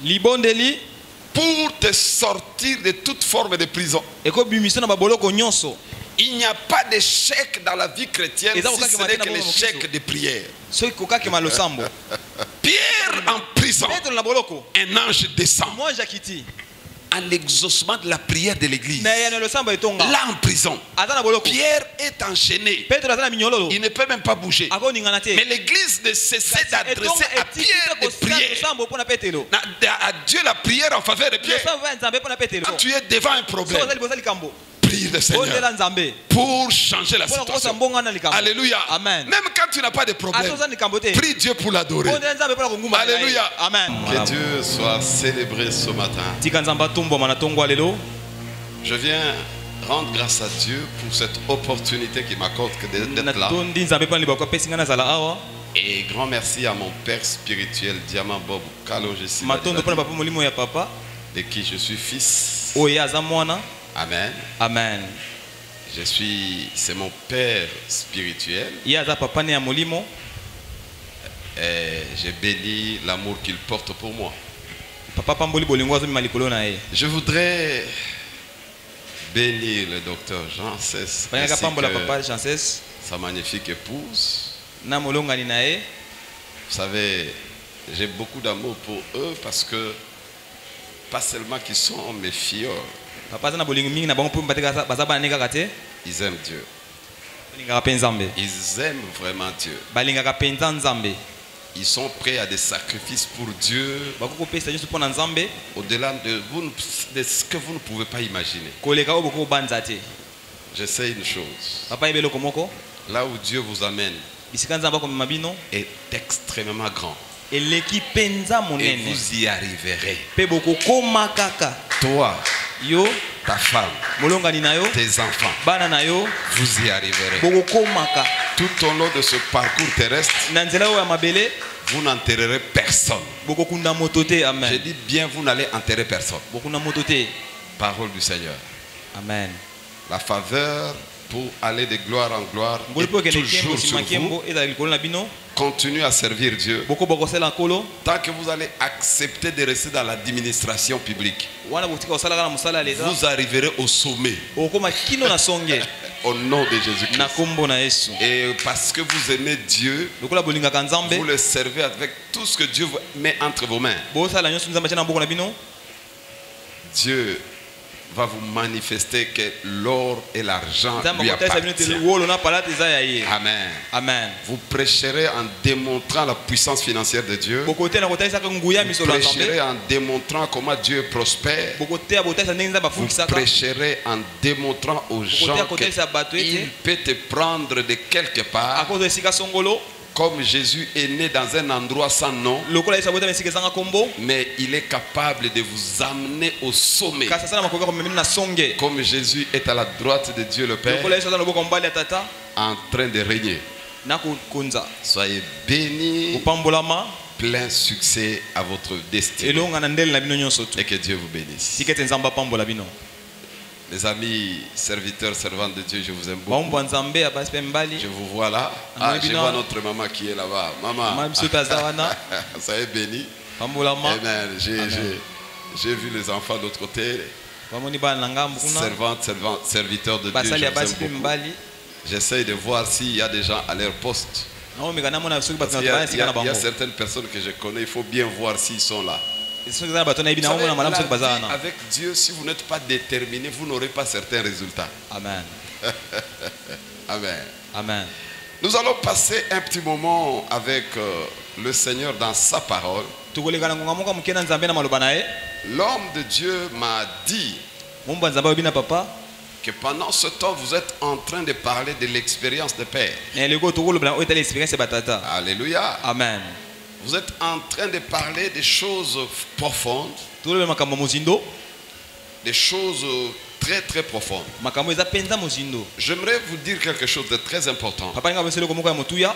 libondeli pour te sortir de toute forme de prison. ekobimisa na baboloko nyonso. Il n'y a pas d'échec dans la vie chrétienne Et ça, si ce n'est que l'échec de prière. soki kokakema losambo Pierre en prison, petro na boloko un ange descend mwanji akiti à l'exaucement de la prière de l'église. na yana losambo etonga Là en prison, aza na boloko Pierre est enchaîné. petro aza na minyololo Il ne peut même pas bouger. akoningana te Mais l'église ne cessait d'adresser à Pierre des prières. losambo mpona petelo À Dieu la prière en faveur de Pierre. losambo ya nzambe mpona petelo Quand tu es devant un soki problème, oza liboso likambo prie le Seigneur ondela nzambe pour changer la mpona kokosa situation. mbongo na likambo Alléluia. amen Même quand tu n'as pas de problème, ata oza na likambo te prie Dieu pour l'adorer. ondela nzambe mpona kongumba Alléluia. amen Que Dieu soit célébré ce matin. tika nzambe atumbwama na tongo lelo Je viens rendre grâce à Dieu pour cette opportunité qu'il m'accorde d'être là. natondi nzambe mpona libaku apesi ngai nazala awa Et grand merci à mon père spirituel, Diamant Bob Kalojesi, matondo mpona papa molimo ya papa de qui je suis fils. oyo ye aza mwana Amen. amen C'est mon père spirituel. ye aza papa ne ya molimo Et j'ai béni l'amour qu'il porte pour moi. papa pamboli bolingo azomema likolo na ye Je voudrais bénir le docteur Jean Cesse balingaka ainsi pambola que papa chances sa magnifique épouse. na molongani na ye Vous savez, j'ai beaucoup d'amour pour eux parce que pas seulement qu'ils sont mes filles, papa aza na bolingo mingi na bango mpo bate baza bana ne kaka te ils aiment Dieu. balingaka mpe nzambe Ils aiment vraiment Dieu. balingaka mpenza nzambe Ils sont prêts à des sacrifices pour Dieu bakoki kopesa nyonso mpo na nzambe au-delà de ce que vous ne pouvez pas imaginer. koleka oyo bokoki kobanza te Je sais une chose. papa yeba eloko moko Là où Dieu vous amène bisika nzambe akomema bino est extrêmement grand. eleki mpenza Et monene vous y arriverez. mpe bokokoma kaka Toi, yo ta femme, molongani na yo tes enfants, bana na yo vous y arriverez. bokokomaka Tout au long de ce parcours terrestre, na nzela oyo ya mabele vous n'enterrerez personne. bokokunda moto te Je amen dis bien, vous n'allez enterrer personne. bokunda moto te Parole du Seigneur. amen La faveur pour aller de gloire en gloire ngoli mpo est okende nkembo toujours sur nsima vous. nkembo ezala likolo na bino Continuez à servir Dieu. bokoba kosala nkolo Tant que vous allez accepter de rester dans l'administration publique, wana botika kosalaka na mosala ya leta vous arriverez au sommet okokoma kino na songe au nom de na Jésus-Christ. nkombo na yesu Et parce que vous aimez Dieu, lokola bolingaka nzambe vous le servez avec tout ce que Dieu met entre vos mains. bosala nyonso nzambe atia na maboko na bino Dieu va vous manifester que l'or et l'argent nzambe lui akotalisa bino te appartiennent. wolo na palate eza ya ye Amen. amen Vous prêcherez en démontrant la puissance financière de Dieu. bokoteya na kotalisaka nguya Vous misolo ya nzambe prêcherez en démontrant comment Dieu est prospère. bokoteya botalisa ndenge nzambe Vous afukisaka prêcherez en démontrant aux gens bokoteya kotalisa bato qu'il ete peut te prendre de quelque part. akozwa esika songolo Comme Jésus est né dans un endroit sans nom, lokola yesu abotama esika ezanga nkombo mais il est capable de vous amener au sommet. kasi asala makoki komemeni na songe Comme Jésus est à la droite de Dieu le Père, lokola yesu aza na loboko ya mobali ya tata en train de régner. na kokonza Soyez bénis, kopambolama plein succès à votre destinée. elonga na ndele na bino nyonso tu Et que Dieu vous bénisse. tika ete nzambe apambola bino Les amis, serviteurs, servantes de Dieu, je vous aime beaucoup. bambo ya nzambe ya basi mpe mibali Je vous vois là. Ah, je vois notre maman qui est là-bas. mama Maman, biso mpe aza wana soyez bénis. pambolama Amen. J'ai vu les enfants de l'autre côté. bamoni bana na ngambo kuna Serviteurs de Dieu, basali je ya vous basi aime mpe beaucoup. mibali J'essaye de voir s'il y a des gens à leur poste. naomeka namona soki Parce bato qu'il y na a, esika na il y a bango certaines personnes que je connais, il faut bien voir s'ils sont là. soki eza na bato nayebi Vous savez, naomona malamu soki baza la vie wana avec Dieu, si vous n'êtes pas déterminé, vous n'aurez pas certains résultats. amen Amen. amen Nous allons passer un petit moment avec le Seigneur dans sa parole. tokoleka na ngonga moko moke na nzambe na maloba na ye L'homme de Dieu m'a dit mombo ya nzambe alobi na papa que pendant ce temps, vous êtes en train de parler de l'expérience de Père. na eloko oyo tokolobela oyo etali expérience ya batata Alléluia. amen Vous êtes en train de parler des choses profondes, tokolobela makambo ya mozindo des choses très très profondes. makambo eza mpenza mozindo J'aimerais vous dire quelque chose de très important. papa linga apesa eloko moko ya motuya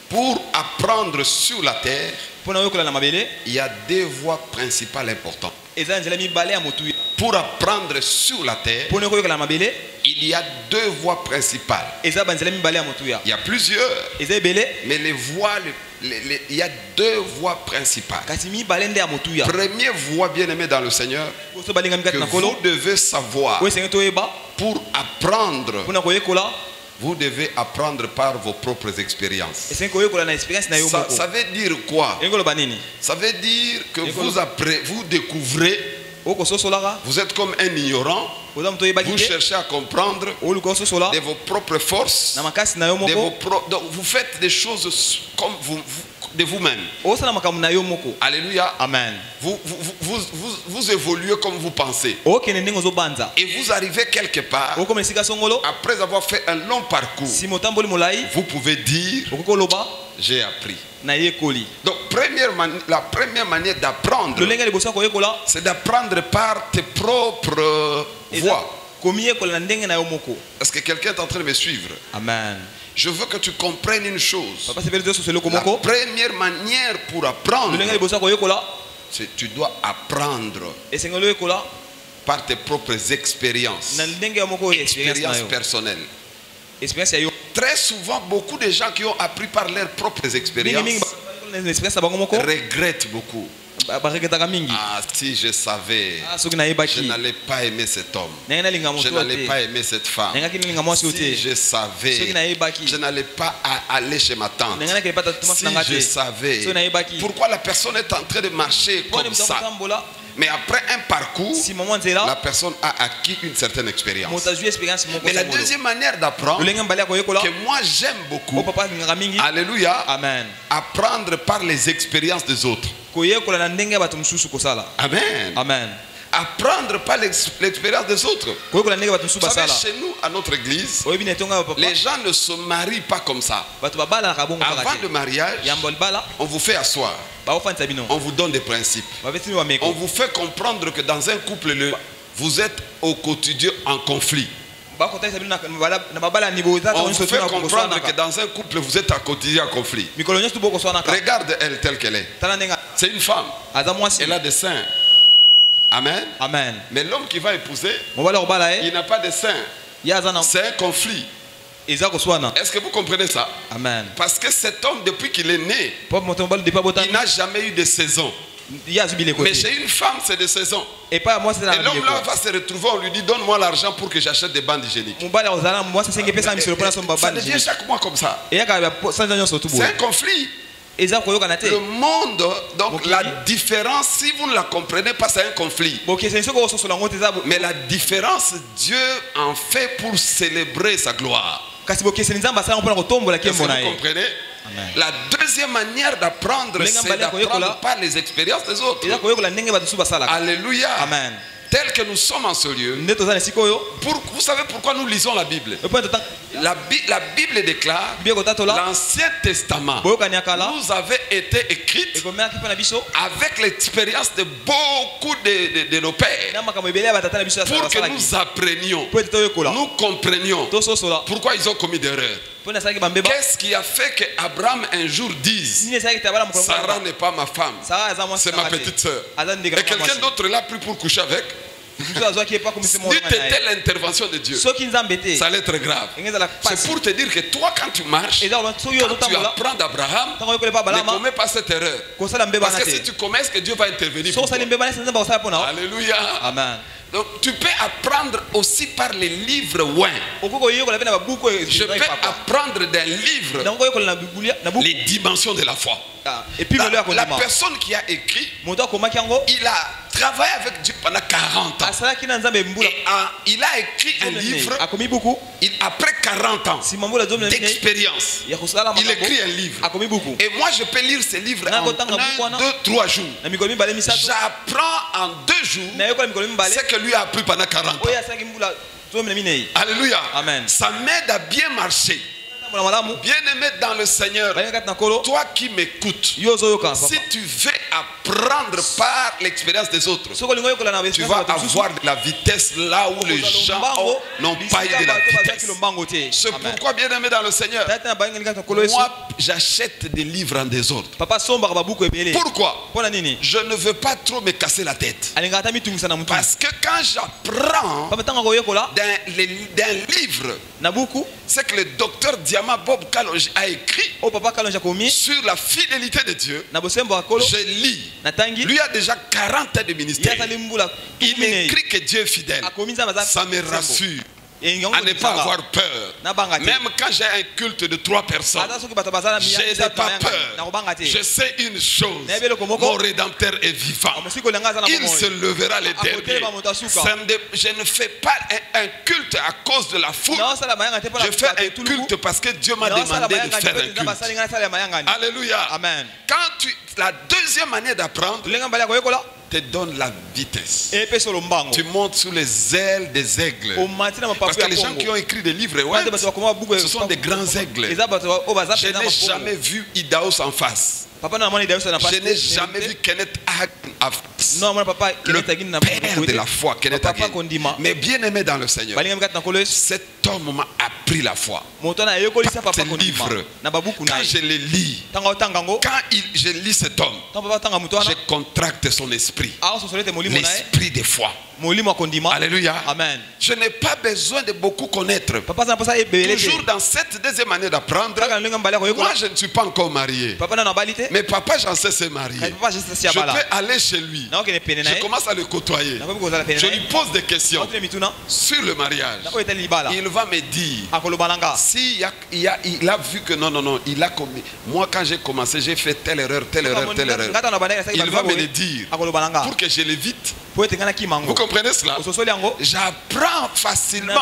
Pour apprendre sur la terre, mpo na oyokola na mabele il y a deux voies principales importantes. eza nzela mibale ya motuya. Pour apprendre sur la terre, Pona koyoka mabele il y a deux voies principales. eza banzela mibale ya motuya. Il y a plusieurs, Eza ebele mais les voies, il y a deux voies principales. kasi mibale nde ya motuya. Première voie, bien-aimé dans le Seigneur, Koso balinga mikati que na vous kolo. devez savoir. Ko esenge toyeba Pour apprendre, pona koyekola vous devez apprendre par vos propres expériences. esenge koyekola na experience na yo Ça, moko. ça veut dire quoi? Engoloba nini? Ça veut dire que vous découvrez, Oko sosolaka vous êtes comme un ignorant, oza moto oyeba vous kite cherchez à comprendre oluka sosola de vos propres forces, na makasi na yo de vos moko. donc vous faites des choses comme de vous-même. Osala makambo na yo moko. Alléluia. Amen. Vous évoluez comme vous pensez. Okende ndenge ozobanza. Et vous arrivez quelque part, Okoma esika songolo après avoir fait un long parcours, si motamboli molai vous pouvez dire, okokoloba j'ai appris. na yekoli. Donc la première manière d'apprendre, Lolenga liboso koyekola c'est d'apprendre par tes propres voies. komi yekola na ndenge na yo moko. Est-ce que quelqu'un est en train de me suivre? Amen. Je veux que tu comprennes une chose. Papa seveli zo soselo La komoko. première manière pour apprendre, Lolenga liboso koyekola c'est que tu dois apprendre esengelo yekola par tes propres expériences. na ndenge ya moko experience na Expériences yo. personnelles. Experience ya yo. Très souvent, beaucoup de gens qui ont appris par leurs propres Mingi expériences mingi na experience na bango moko. regrettent beaucoup. Bareketaka mingi. Ah, si je savais, Ah soki na je yebaki. n'allais pas aimer cet homme. Ndenge na linga Je moto n'allais te. pas aimer cette femme. Ndenge kilinga mwasi Si ote. je savais, Soki na yebaki. je n'allais pas aller chez ma tante. Ndenge na kelipata tuma Si nanga je te. savais, Soki na yebaki. pourquoi la personne est en train de marcher Boni comme ça? mtambola. Mais après un parcours, Si maman la nzela personne a acquis une certaine expérience. moto azwi experience moko. Mais la deuxième manière d'apprendre, Lolenga mbali ya koyekola. que moi j'aime O beaucoup, papa lingaka mingi. alléluia, Amen. apprendre par les expériences des autres. Koyekola na ndenge ya bato mosusu kosala. Amen. Amen. Apprendre par l'expérience des autres. Koyekola ndenge bato mosusu Vous savez, basala. chez nous, à notre église, Oyebi na etonga ya papa. les gens ne se marient pas comme ça. Bato babala na kabongo Avant kaka le te. mariage, Yambo libala. on vous fait asseoir. Ba ofantisa bino. On vous donne des principes. Ba vesi wa On meko. vous fait comprendre que dans un couple, vous êtes au quotidien en conflit. Ba kotisa bino na babala niveau za On ta vous fait comprendre que dans un couple, vous êtes en quotidien en conflit. mikolo nyoso boko swana ka. Regarde elle telle qu'elle est. Tala ndenga. C'est une femme. Aza mwasi. Elle a des seins. Amen. Amen. Mais l'homme qui va épouser, Mobala obala il n'a pas de seins. Ya za na C'est un conflit. eza koswana. Est-ce que vous comprenez ça? Amen. Parce que cet homme, depuis qu'il est né, Pop moto mbali depa bota. il n'a jamais eu de saison. Ya zubile Mais kote. chez une femme, c'est des saisons. Et pas moi c'est Et na l'homme bile là ko. va se retrouver, on lui dit donne-moi l'argent pour que j'achète des bandes hygiéniques. Mobala ozala mwasi senge pesa misolo pona somba Ça bandi. devient chaque mois comme ça. Et ya ka sanza nyoso tubo. C'est un conflit. Eza koyoka na te. Le monde, donc Ok. la différence, si vous ne la comprenez pas, c'est un conflit. Boke c'est soko soso la ngote za. Mais la différence, Dieu en fait pour célébrer sa gloire. Kasi boke c'est nzamba sala mpona kotombola Est-ce que kembo na vous ye. comprenez? Amen. La deuxième manière d'apprendre, Lenga c'est mbali ya koyekola. d'apprendre par les expériences des autres. Eza koyoka ndenge bato su basala. Alléluia. Amen. Tel que nous sommes en ce lieu. Nde tozana sikoyo. Vous savez pourquoi nous lisons la Bible? Epo tata La Bible déclare bien kotatola. l'Ancien Testament Boyoka nyakala. nous avait été écrite Ekomea kipa na biso. avec l'expérience de beaucoup de nos pères Na makambo ebele ya batata na biso ya pour que sala. nous apprenions, Po tata yokola. nous comprenions To sosola. pourquoi ils ont commis d'erreurs. Pona sala ki bambeba. Qu'est-ce qui a fait que Abraham un jour dise Nini sala ki tabala mkongo. Sarah n'est pas ma femme, Sarah aza mwasi. c'est ma petite sœur. Aza ndeka. Et quelqu'un d'autre l'a pris pour coucher avec. Mutu azwa ki epa komisi mo. N'eût été l'intervention de Dieu, Soki nzambe te. ça allait être grave. Engeza la C'est pasi. pour te dire que toi, quand tu marches, Eza lo so yo quand tu totambola. apprends d'Abraham, Tango yokola pa ne balama. commets pas cette erreur. Kosala mbeba Parce na que si te. tu commets, est-ce que Dieu va intervenir So pour toi? sala mbeba na nzamba kosala pona. Alléluia. Amen. Donc tu peux apprendre aussi par les livres ouin. Okoko yokola pe na babuku e. Je peux apprendre d'un livre Nango yokola na Biblia na buku. les dimensions de la foi. Et puis le ya La kondima. personne qui a écrit, Moto akomaki yango. il a travaillé avec Dieu pendant 40 ans. Asala ki na nzambe mbula. Et il a écrit un livre, Akomi buku. après 40 ans Si mambula zomi na mine. d'expérience. Ya kosala Il makambo. écrit un livre. Akomi buku. Et moi, je peux lire ce livre Na en kotanga buku 1, wana. 2, 3 jours. Na mikolo mibale misato. J'apprends en 2 jours Na yokola mikolo mibale. ce que lui a appris pendant 40 ans. Oya saki mbula zomi na mine. Alléluia. Amen. Ça m'aide à bien marcher. Bien-aimé dans le Seigneur, toi qui m'écoutes, si tu veux apprendre par l'expérience des autres, tu vas avoir de la vitesse là où les gens n'ont pas eu de la vitesse. C'est pourquoi, bien-aimé dans le Seigneur, moi j'achète des livres en désordre. Pourquoi? Je ne veux pas trop me casser la tête. Parce que quand j'apprends d'un livre, c'est que le docteur Diama Bob Kalonji a écrit sur la fidélité de Dieu, je lis. Lui a déjà 40 ans de ministère. Il écrit que Dieu est fidèle. Ça me rassure à ne pas avoir peur. Même quand j'ai un culte de 3 personnes, je n'ai pas peur. Je sais une chose, mon Rédempteur est vivant. Il se levera les derniers. Je ne fais pas un culte à cause de la foule. Je fais un culte parce que Dieu m'a demandé de faire un culte. Alléluia. Amen. Quand la deuxième manière d'apprendre te donne la vitesse. Tu montes sous les ailes des aigles. Parce que les gens qui ont écrit des livres, ce sont des grands aigles. Je n'ai jamais vu Idaos en face. Je n'ai jamais vu Kenneth Hagin en face. Le père de la foi, Kenneth Hagin. Mais bien aimé dans le Seigneur, cet homme m'a appris la foi. Par ce livre, quand je les lis, quand je lis cet homme, je contracte son esprit. L'esprit de foi. Alléluia. Amen. Je n'ai pas besoin de beaucoup connaître. Toujours dans cette deuxième année d'apprendre, moi je ne suis pas encore marié. Mais papa j'en sais se marier. Je peux aller chez lui. Je commence à le côtoyer. Je lui pose des questions sur le mariage. Il va me dire si il a vu que non, il a commis. Moi quand j'ai commencé, j'ai fait telle erreur. Il va me le dire pour que je l'évite. Vous comprenez cela? J'apprends facilement.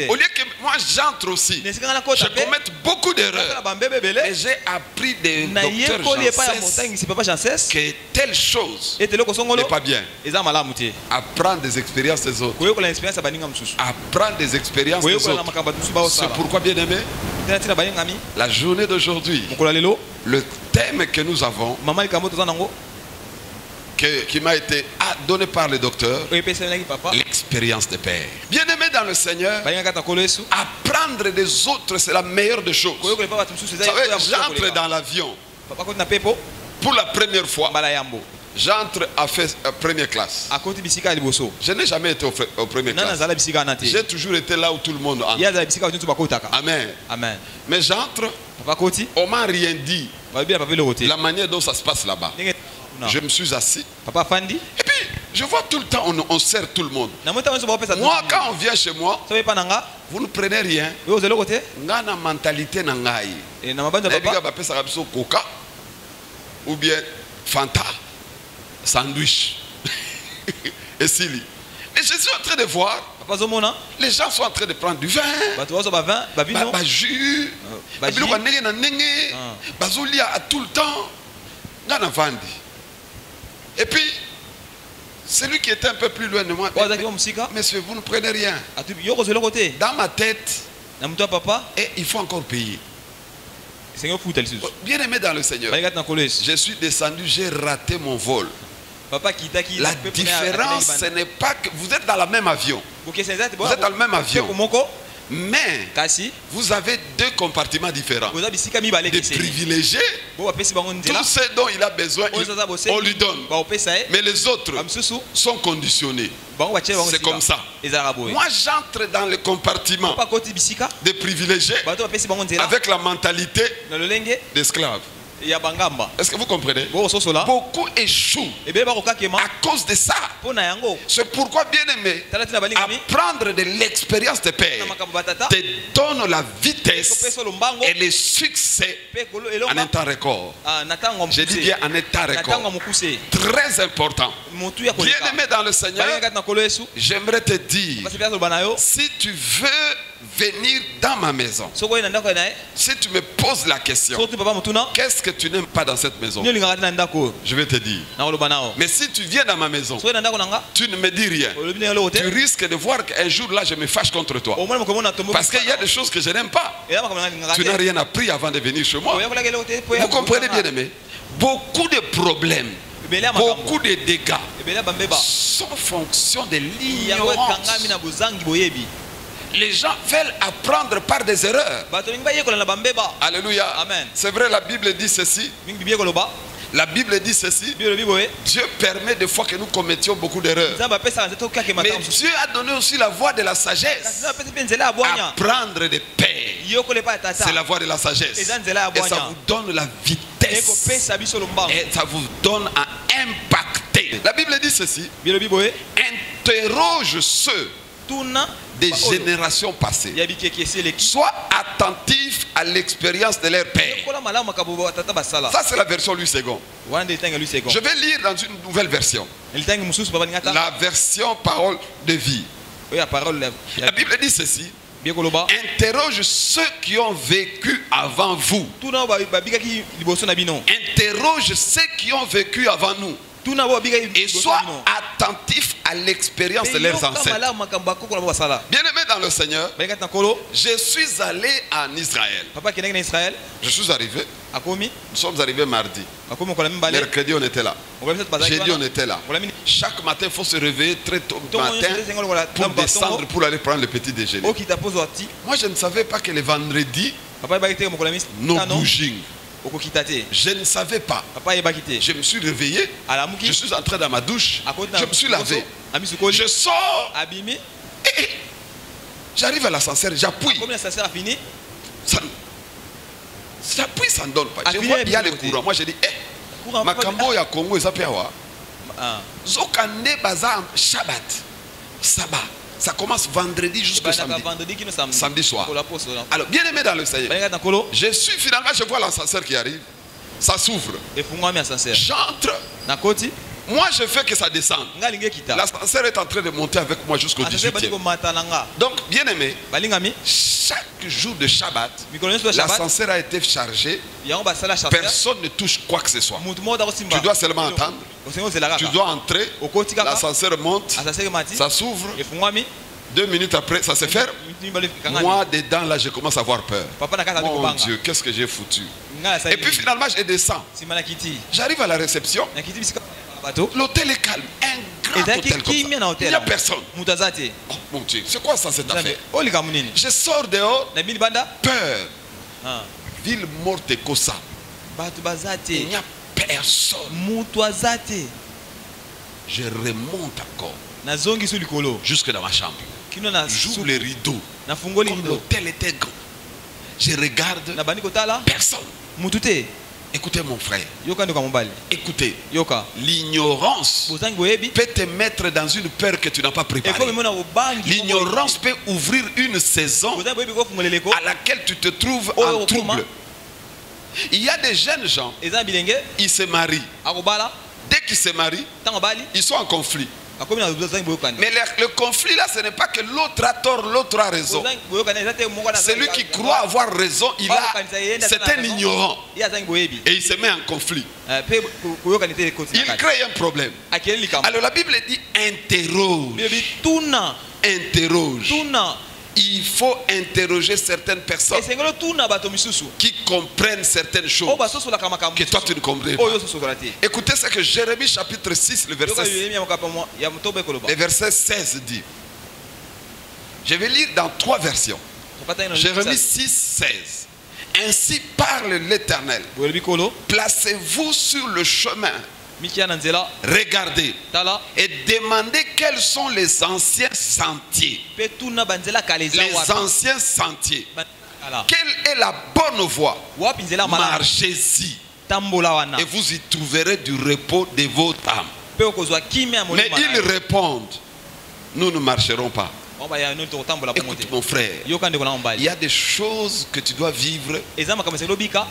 Au lieu que moi j'entre aussi, je commette beaucoup d'erreurs. Mais j'ai appris des docteurs Janssens que telle chose n'est pas bien. Apprendre des expériences des autres. Apprendre des expériences des autres. C'est pourquoi, bien aimé, la journée d'aujourd'hui, le thème que nous avons, qui m'a été donné par le docteur, l'expérience de père. Bien aimé dans le Seigneur, apprendre des autres, c'est la meilleure des choses. Vous savez, j'entre dans l'avion pour la première fois. J'entre à première classe. Je n'ai jamais été au première classe. J'ai toujours été là où tout le monde entre. Amen. Amen. Mais j'entre, on m'a rien dit. La manière dont ça se passe là-bas. Je me suis assis. Et puis, je vois tout le temps, on sert tout le monde. Moi, quand on vient chez moi, vous ne prenez rien. Nga na mentalité na ngai. Coca ou bien Fanta, sandwich et Sili. Et je suis en train de voir, les gens sont en train de prendre du vin, jus, bazolia à tout le temps. Et puis, celui qui était un peu plus loin de moi, monsieur, vous ne prenez rien. Dans ma tête, il faut encore payer. Bien aimé dans le Seigneur, je suis descendu, j'ai raté mon vol. La différence, ce n'est pas que vous êtes dans le même avion. Vous êtes dans le même avion. Mais vous avez 2 compartiments différents. Des privilégiés, tout ce dont il a besoin, on lui donne. Mais les autres sont conditionnés. C'est comme ça. Moi, j'entre dans le compartiment des privilégiés avec la mentalité d'esclave. Est-ce que vous comprenez? Beaucoup échouent à cause de ça. C'est pourquoi, bien aimé, apprendre de l'expérience de père te donne la vitesse et le succès en un temps record. Je dis bien en un temps record. Très important. Bien aimé dans le Seigneur, j'aimerais te dire, si tu veux venir dans ma maison, si tu me poses la question, qu'est-ce que tu n'aimes pas dans cette maison? Je vais te dire. Mais si tu viens dans ma maison, tu ne me dis rien. Tu risques de voir qu'un jour là, je me fâche contre toi. Parce qu'il y a des choses que je n'aime pas. Tu n'as rien appris avant de venir chez moi. Vous comprenez bien aimé? Beaucoup de problèmes, beaucoup de dégâts sont en fonction de l'ignorance. Les gens veulent apprendre par des erreurs. Alléluia. C'est vrai, la Bible dit ceci. La Bible dit ceci. Dieu permet des fois que nous commettions beaucoup d'erreurs. Mais Dieu a donné aussi la voie de la sagesse. Apprendre des pères, c'est la voie de la sagesse. Et ça vous donne la vitesse. Et ça vous donne à impacter. La Bible dit ceci. Interroge ceux des générations passées. Sois attentif à l'expérience de leur père. Ça c'est la version Louis II. Je vais lire dans une nouvelle version. La version parole de vie. La Bible dit ceci. Interroge ceux qui ont vécu avant vous. Interroge ceux qui ont vécu avant nous. Et sois attentif à l'expérience de leurs ancêtres. Bien-aimé dans le Seigneur, je suis allé en Israël. Je suis arrivé. Nous sommes arrivés mardi. Mercredi on était là. Jeudi on était là. Chaque matin il faut se réveiller très tôt le matin pour descendre pour aller prendre le petit déjeuner. Moi je ne savais pas que le vendredi nous bougions. Je ne savais pas. Je me suis réveillé. Je suis entré dans ma douche. Je me suis lavé. Je sors. Et j'arrive à l'ascenseur. J'appuie. J'appuie, ça ne donne pas. Je vois qu'il y a le courant. Moi je dis, Makambo ya Congo et Zapiawa. Zokane Bazar Shabbat. Sabbat. Ça commence vendredi jusqu'au samedi. Samedi soir. Alors, bien aimé dans le Seigneur, je suis finalement, je vois l'ascenseur qui arrive. Ça s'ouvre. J'entre. Moi, je fais que ça descende. L'ascenseur est en train de monter avec moi jusqu'au 18e. Donc, bien aimé, chaque jour de Shabbat, l'ascenseur a été chargé. Personne ne touche quoi que ce soit. Tu dois seulement attendre. Tu dois entrer. L'ascenseur monte. Ça s'ouvre. 2 minutes après, ça se ferme. Moi, dedans, là, je commence à avoir peur. Mon Dieu, qu'est-ce que j'ai foutu? Et puis finalement, je descends. J'arrive à la réception. L'hôtel est calme. Un grand hôtel comme ça. Il n'y a personne. Oh mon Dieu, c'est quoi ça cette affaire? Je sors dehors. Peur. Ville morte et Kosa. Il n'y a personne. Je remonte encore jusque dans ma chambre. J'ouvre les rideaux. Comme l'hôtel était grand. Je regarde. Personne. Écoutez mon frère. Écoutez. L'ignorance peut te mettre dans une peur que tu n'as pas préparée. L'ignorance peut ouvrir une saison à laquelle tu te trouves en trouble. Il y a des jeunes gens, ils se marient. Dès qu'ils se marient, ils sont en conflit. Mais le conflit là, ce n'est pas que l'autre a tort, l'autre a raison. Celui qui croit avoir raison, c'est un ignorant. Et il se met en conflit. Il crée un problème. Alors la Bible dit interroge. Interroge. Il faut interroger certaines personnes qui comprennent certaines choses que toi tu ne comprends pas. Écoutez ce que Jérémie chapitre 6, le verset 16 dit. Je vais lire dans 3 versions. Jérémie 6, 16. Ainsi parle l'Éternel. Placez-vous sur le chemin. Regardez et demandez quels sont les anciens sentiers. Les anciens sentiers. Quelle est la bonne voie? Marchez-y. Et vous y trouverez du repos de votre âme. Mais ils répondent, nous ne marcherons pas. Écoute mon frère, il y a des choses que tu dois vivre.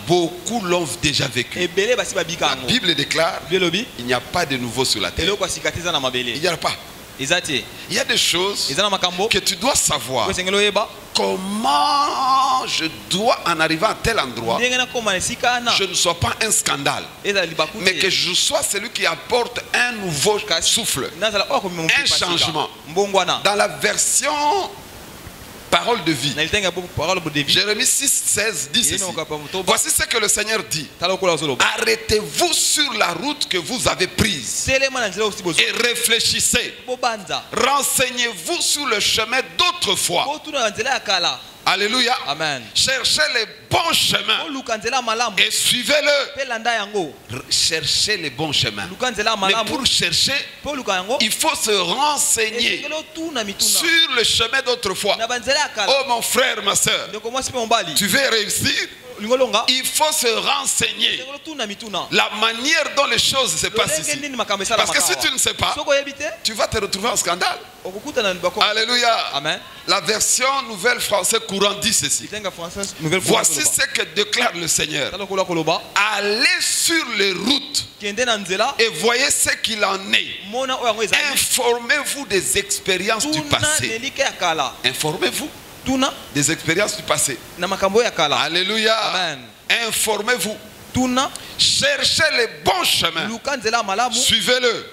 Beaucoup l'ont déjà vécu. La Bible déclare, il n'y a pas de nouveau sur la terre. Il n'y a pas. Il y a des choses que tu dois savoir. Comment je dois en arriver à tel endroit, je ne sois pas un scandale, mais que je sois celui qui apporte un nouveau souffle, un changement. Dans la version parole de vie, Jérémie 6, 16 dit ceci. Voici ce que le Seigneur dit. Arrêtez-vous sur la route que vous avez prise et réfléchissez. Renseignez-vous sur le chemin d'autrefois. Alléluia. Amen. Cherchez les bons chemins et suivez-le. Cherchez les bons chemins. Mais pour chercher, il faut se renseigner sur le chemin d'autrefois. Oh mon frère, ma soeur, tu veux réussir? Il faut se renseigner la manière dont les choses se passent ici. Parce que si tu ne sais pas, tu vas te retrouver en scandale. Alléluia. Amen. La version nouvelle français courant dit ceci. Voici ce que déclare le Seigneur. Allez sur les routes et voyez ce qu'il en est. Informez-vous des expériences du passé. Informez-vous des expériences du passé. Alléluia. Amen. Informez-vous. Cherchez les bons chemins. Suivez-le.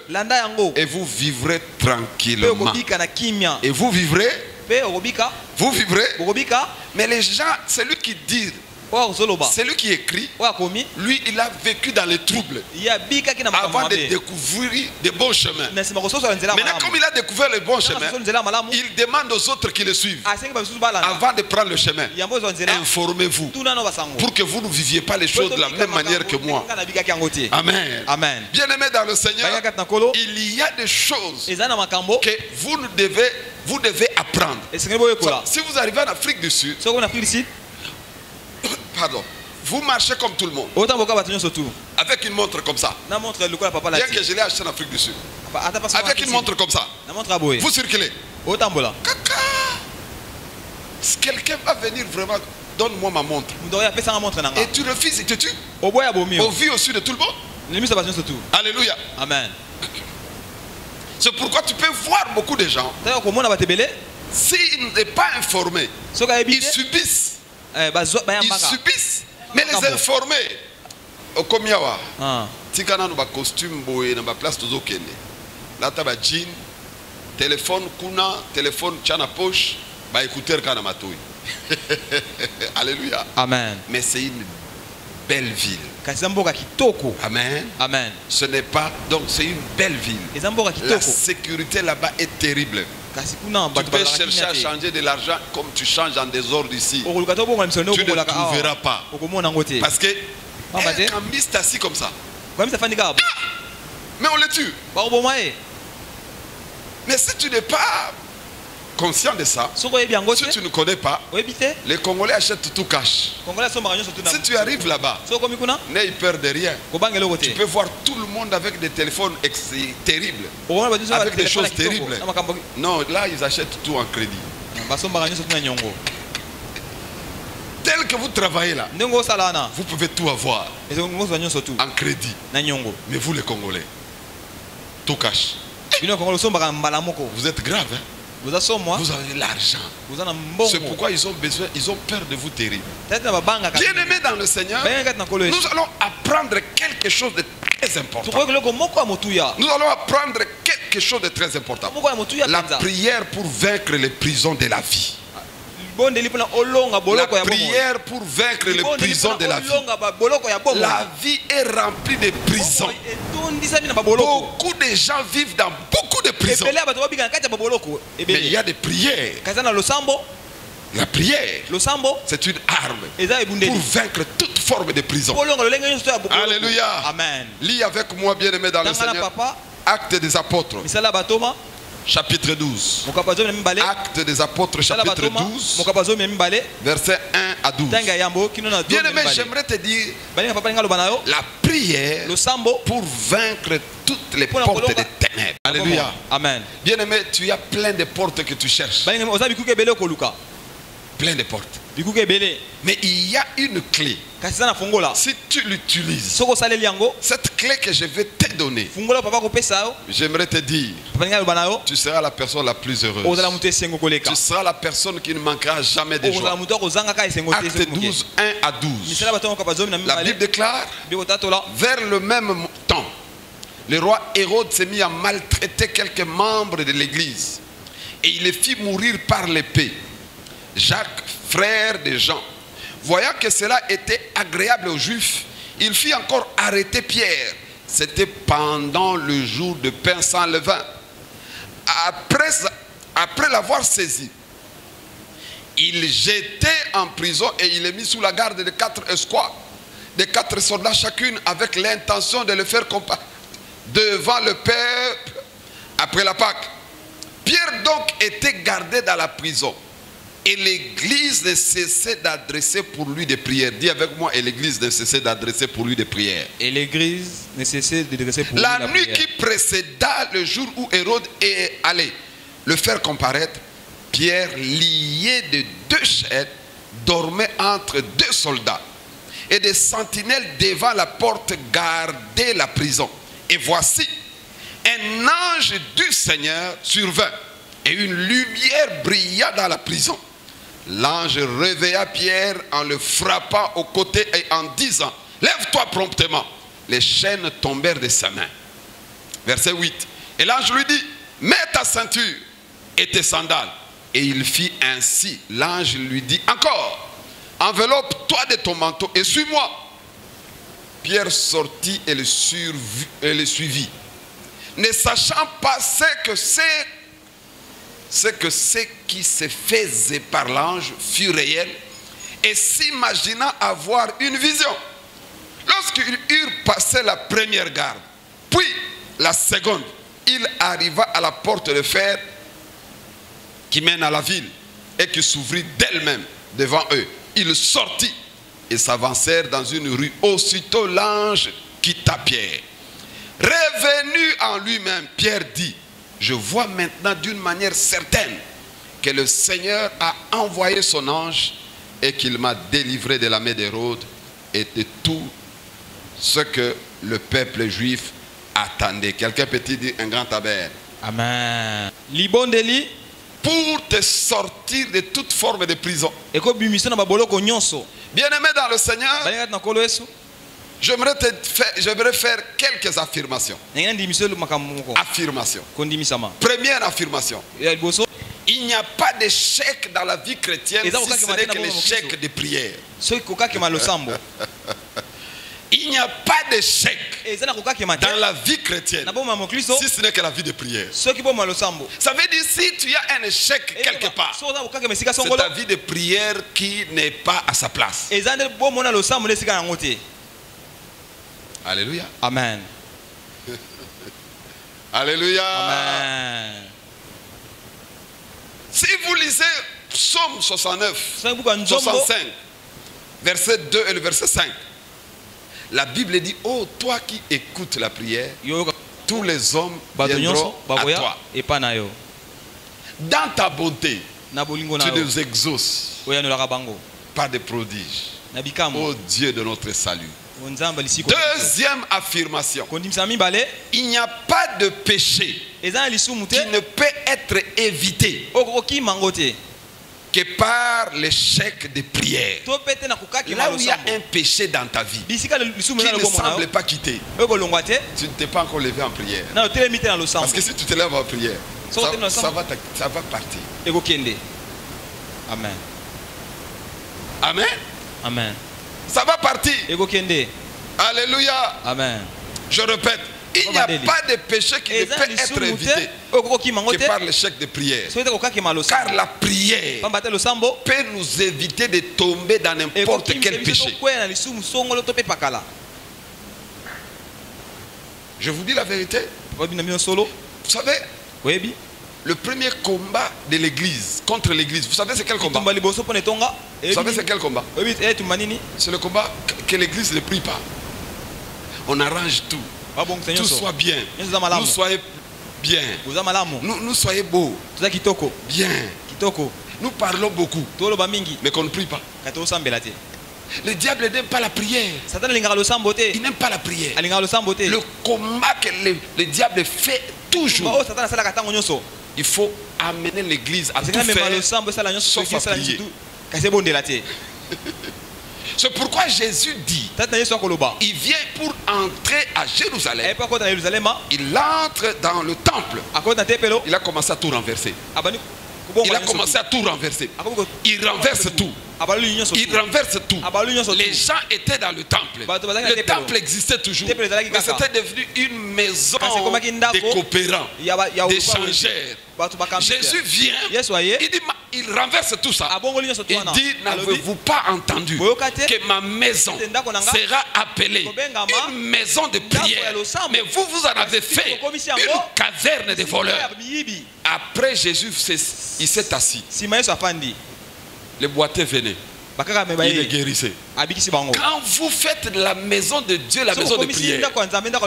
Et vous vivrez tranquillement. Et vous vivrez. Vous vivrez. Mais les gens, celui qui dit, celui qui écrit, lui il a vécu dans les troubles avant de découvrir des bons chemins. Maintenant comme il a découvert les bons chemins, il demande aux autres qui le suivent avant de prendre le chemin. Informez-vous pour que vous ne viviez pas les choses de la même manière que moi. Amen. Amen. Bien-aimés dans le Seigneur, il y a des choses que vous devez apprendre. Si vous arrivez en Afrique du Sud, pardon, vous marchez comme tout le monde, avec une montre comme ça. Bien que je l'ai acheté en Afrique du Sud, avec une montre comme ça, vous circulez. Quelqu'un va venir vraiment, donne-moi ma montre. Et tu refuses et tu tues. Au vu au-dessus de tout le monde. Alléluia. Amen. C'est pourquoi tu peux voir beaucoup de gens, s'ils ne sont pas informés, ils subissent. Ils subissent, mais les informés, comme yawa, tikana no ba costume boye na ba place tozo kende. Là ta ba jean, téléphone kuna, téléphone chana poche, ba écouteur kana matoi. Alléluia. Amen. Mais c'est une belle ville. Amen. Amen. Ce n'est pas, donc c'est une belle ville. La sécurité là-bas est terrible. Tu peux chercher à changer de l'argent comme tu changes en désordre ici. Tu ne trouveras pas. Parce que un cambiste assis comme ça. Mais on le tue. Mais si tu n'es pas conscient de ça, si tu ne connais pas, les Congolais achètent tout cash. Si tu arrives là-bas, n'aie peur de rien. Tu peux voir tout le monde avec des téléphones terribles, avec des choses terribles. Non, là ils achètent tout en crédit. Tel que vous travaillez là, vous pouvez tout avoir en crédit. Mais vous les Congolais, tout cash. Vous êtes grave, hein? Vous avez l'argent. C'est pourquoi ils ont besoin, ils ont peur de vous terrible. Bien-aimés dans le Seigneur, nous allons apprendre quelque chose de très important. Nous allons apprendre quelque chose de très important. La prière pour vaincre les prisons de la vie. La prière pour vaincre les prisons de la vie. La vie est remplie de prisons. Beaucoup de gens vivent dans beaucoup de prisons. Mais il y a des prières. La prière, c'est une arme pour vaincre toute forme de prison. Alléluia. Amen. Lis avec moi, bien-aimé dans le Seigneur, Actes des Apôtres. Chapitre 12. Actes des Apôtres, chapitre 12, versets 1 à 12. Bien-aimé, j'aimerais te dire la prière pour vaincre toutes les portes des ténèbres. Alléluia. Amen. Bien-aimé, tu as plein de portes que tu cherches. Plein de portes. Mais il y a une clé. Si tu l'utilises, cette clé que je vais te donner, j'aimerais te dire, tu seras la personne la plus heureuse. Tu seras la personne qui ne manquera jamais de joie. Acte 12, 1 à 12. La Bible déclare, vers le même temps, le roi Hérode s'est mis à maltraiter quelques membres de l'église et il les fit mourir par l'épée. Jacques, frère de Jean, voyant que cela était agréable aux Juifs, il fit encore arrêter Pierre. C'était pendant le jour de pain sans levain. Après l'avoir saisi, il jetait en prison et il est mis sous la garde de 4 escouades, de 4 soldats chacune, avec l'intention de le faire comparaître devant le peuple après la Pâque. Pierre donc était gardé dans la prison et l'église ne cessait d'adresser pour lui des prières. Dis avec moi, et l'église ne cessait d'adresser pour lui des prières. Et l'église ne cessait d'adresser pour lui des prières. La nuit qui précéda le jour où Hérode est allé le faire comparaître, Pierre, lié de 2 chaînes, dormait entre 2 soldats. Et des sentinelles devant la porte gardaient la prison. Et voici, un ange du Seigneur survint et une lumière brilla dans la prison. L'ange réveilla Pierre en le frappant au côté et en disant, lève-toi promptement. Les chaînes tombèrent de sa main. Verset 8. Et l'ange lui dit, mets ta ceinture et tes sandales. Et il fit ainsi. L'ange lui dit encore, enveloppe-toi de ton manteau et suis-moi. Pierre sortit et le suivit, ne sachant pas ce qui se faisait par l'ange fut réel, et s'imaginant avoir une vision. Lorsqu'ils eurent passé la première garde, puis la seconde, il arriva à la porte de fer qui mène à la ville et qui s'ouvrit d'elle-même devant eux. Il sortit et s'avancèrent dans une rue. Aussitôt l'ange quitta Pierre. Revenu en lui-même, Pierre dit, je vois maintenant d'une manière certaine que le Seigneur a envoyé son ange et qu'il m'a délivré de la main d'Hérode et de tout ce que le peuple juif attendait. Quelqu'un peut-il dire un grand amen? Amen. Pour te sortir de toute forme de prison. Bien-aimé dans le Seigneur, j'aimerais faire quelques affirmations. Affirmation. Première affirmation. Il n'y a pas d'échec dans la vie chrétienne si ce n'est que l'échec de prière. Il n'y a pas d'échec dans la vie chrétienne si ce n'est que la vie de prière. Ça veut dire si tu as un échec quelque part, c'est ta vie de prière qui n'est pas à sa place. Alléluia. Amen. Alléluia. Amen. Si vous lisez Psaume 69, 65, verset 2 et le verset 5, la Bible dit, oh toi qui écoutes la prière, tous les hommes viendront à toi. Dans ta bonté, tu nous exauces par des prodiges. Ô Dieu de notre salut. Deuxième affirmation. Il n'y a pas de péché qui ne peut être évité que par l'échec des prières. Là où il y a un péché dans ta vie qui ne semble pas quitter, tu ne t'es pas encore levé en prière. Parce que si tu te lèves en prière, ça va partir. Amen. Amen. Amen. Ça va partir. Alléluia. Amen. Je répète, il n'y a pas de péché qui ne peut être évité que par l'échec de prière. Car la prière peut nous éviter de tomber dans n'importe quel péché. Je vous dis la vérité. Vous savez, le premier combat de l'église contre l'église, vous savez c'est quel combat? Vous savez c'est quel combat? C'est le combat que l'église ne prie pas. On arrange tout. Tout soit bien. Nous soyons bien. Nous soyons beaux. Bien. Nous parlons beaucoup, mais qu'on ne prie pas. Le diable n'aime pas la prière. Il n'aime pas la prière. Le combat que le diable fait toujours. Il faut amener l'église à tout faire sauf à prier. C'est pourquoi Jésus dit, il vient pour entrer à Jérusalem. Il entre dans le temple. Il a commencé à tout renverser. Il a commencé à tout renverser. Il renverse tout. Il renverse tout. Les gens étaient dans le temple. Le temple existait toujours. Mais c'était devenu une maison des coopérants, des changeurs. Jésus vient, il renverse tout ça. Il dit, n'avez-vous pas entendu que ma maison sera appelée une maison de prière? Mais vous en avez fait une caverne de voleurs. Après Jésus, il s'est assis. Les boiteux venaient. Il les guérissait. Quand vous faites la maison de Dieu, la maison de prière,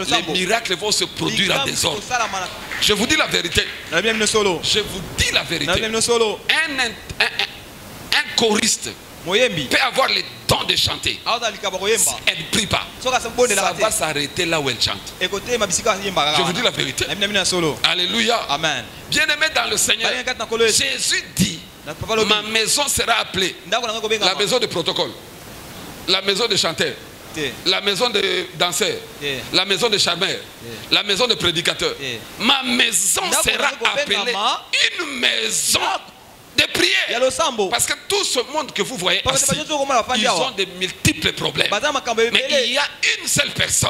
les miracles vont se produire en désordre. Je vous dis la vérité. Je vous dis la vérité. Un choriste peut avoir le don de chanter. Elle ne prie pas. Ça va s'arrêter là où elle chante. Je vous dis la vérité. Alléluia. Amen. Bien-aimé dans le Seigneur, Jésus dit, ma maison sera appelée la maison de protocole, la maison de chanteurs, la maison de danseurs, la maison de charmeurs, la maison de prédicateurs. Ma maison sera appelée une maison de prière. Parce que tout ce monde que vous voyez ici, ils ont de multiples problèmes. Mais il y a une seule personne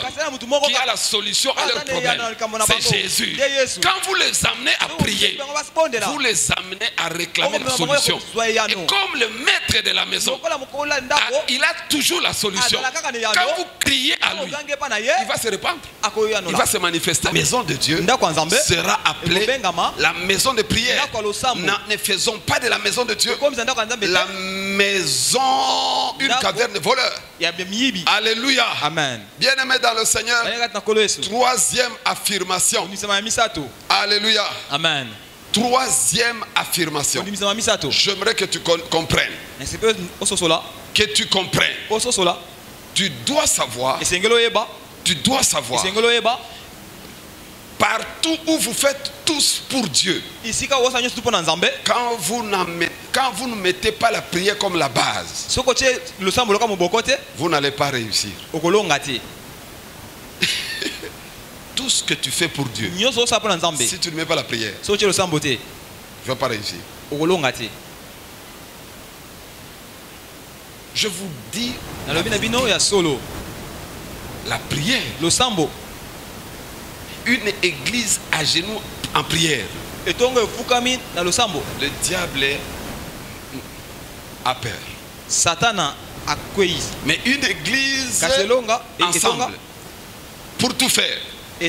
qui a la solution à leurs problèmes. C'est Jésus. Quand vous les amenez à prier, vous les amenez à réclamer la solution. Et comme le maître de la maison, il a toujours la solution. Quand vous criez à lui, il va se répandre. Il va se manifester. La maison de Dieu sera appelée la maison de prière. Ne faisons pas de la maison de Dieu la maison, une caverne de voleurs. Alléluia. Amen. Bien-aimé dans le Seigneur, troisième affirmation. Alléluia. Amen. Troisième affirmation. J'aimerais que tu comprennes. Que tu comprennes. Tu dois savoir. Tu dois savoir. Partout où vous faites tous pour Dieu, quand vous ne mettez pas la prière comme la base, vous n'allez pas réussir. Tout ce que tu fais pour Dieu, si tu ne mets pas la prière, tu ne vas pas réussir. Je vous dis, la prière. Une église à genoux en prière. Le diable a peur. Satan a mais une église ensemble pour tout faire.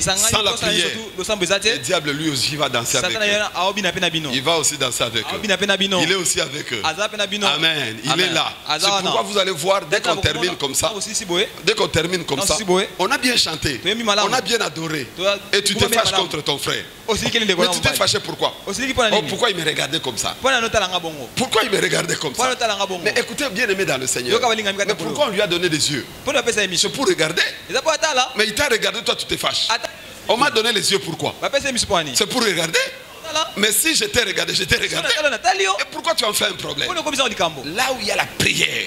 Sans la prière, le diable lui aussi va danser avec eux. Il va aussi danser avec eux. Il est aussi avec eux. Amen. Il est là. C'est pourquoi vous allez voir, dès qu'on termine comme ça, on a bien chanté, on a bien adoré. Et tu te fâches contre ton frère. Mais tu t'es fâché pourquoi? Pourquoi il me regardait comme ça? Pourquoi il me regardait comme ça? Mais écoutez, bien aimé dans le Seigneur, mais pourquoi on lui a donné des yeux? C'est pour regarder. Mais il t'a regardé, toi tu te fâches. On m'a donné les yeux pourquoi? C'est pour regarder. Mais si je t'ai regardé, je t'ai regardé. Et pourquoi tu en fais un problème? Là où il y a la prière,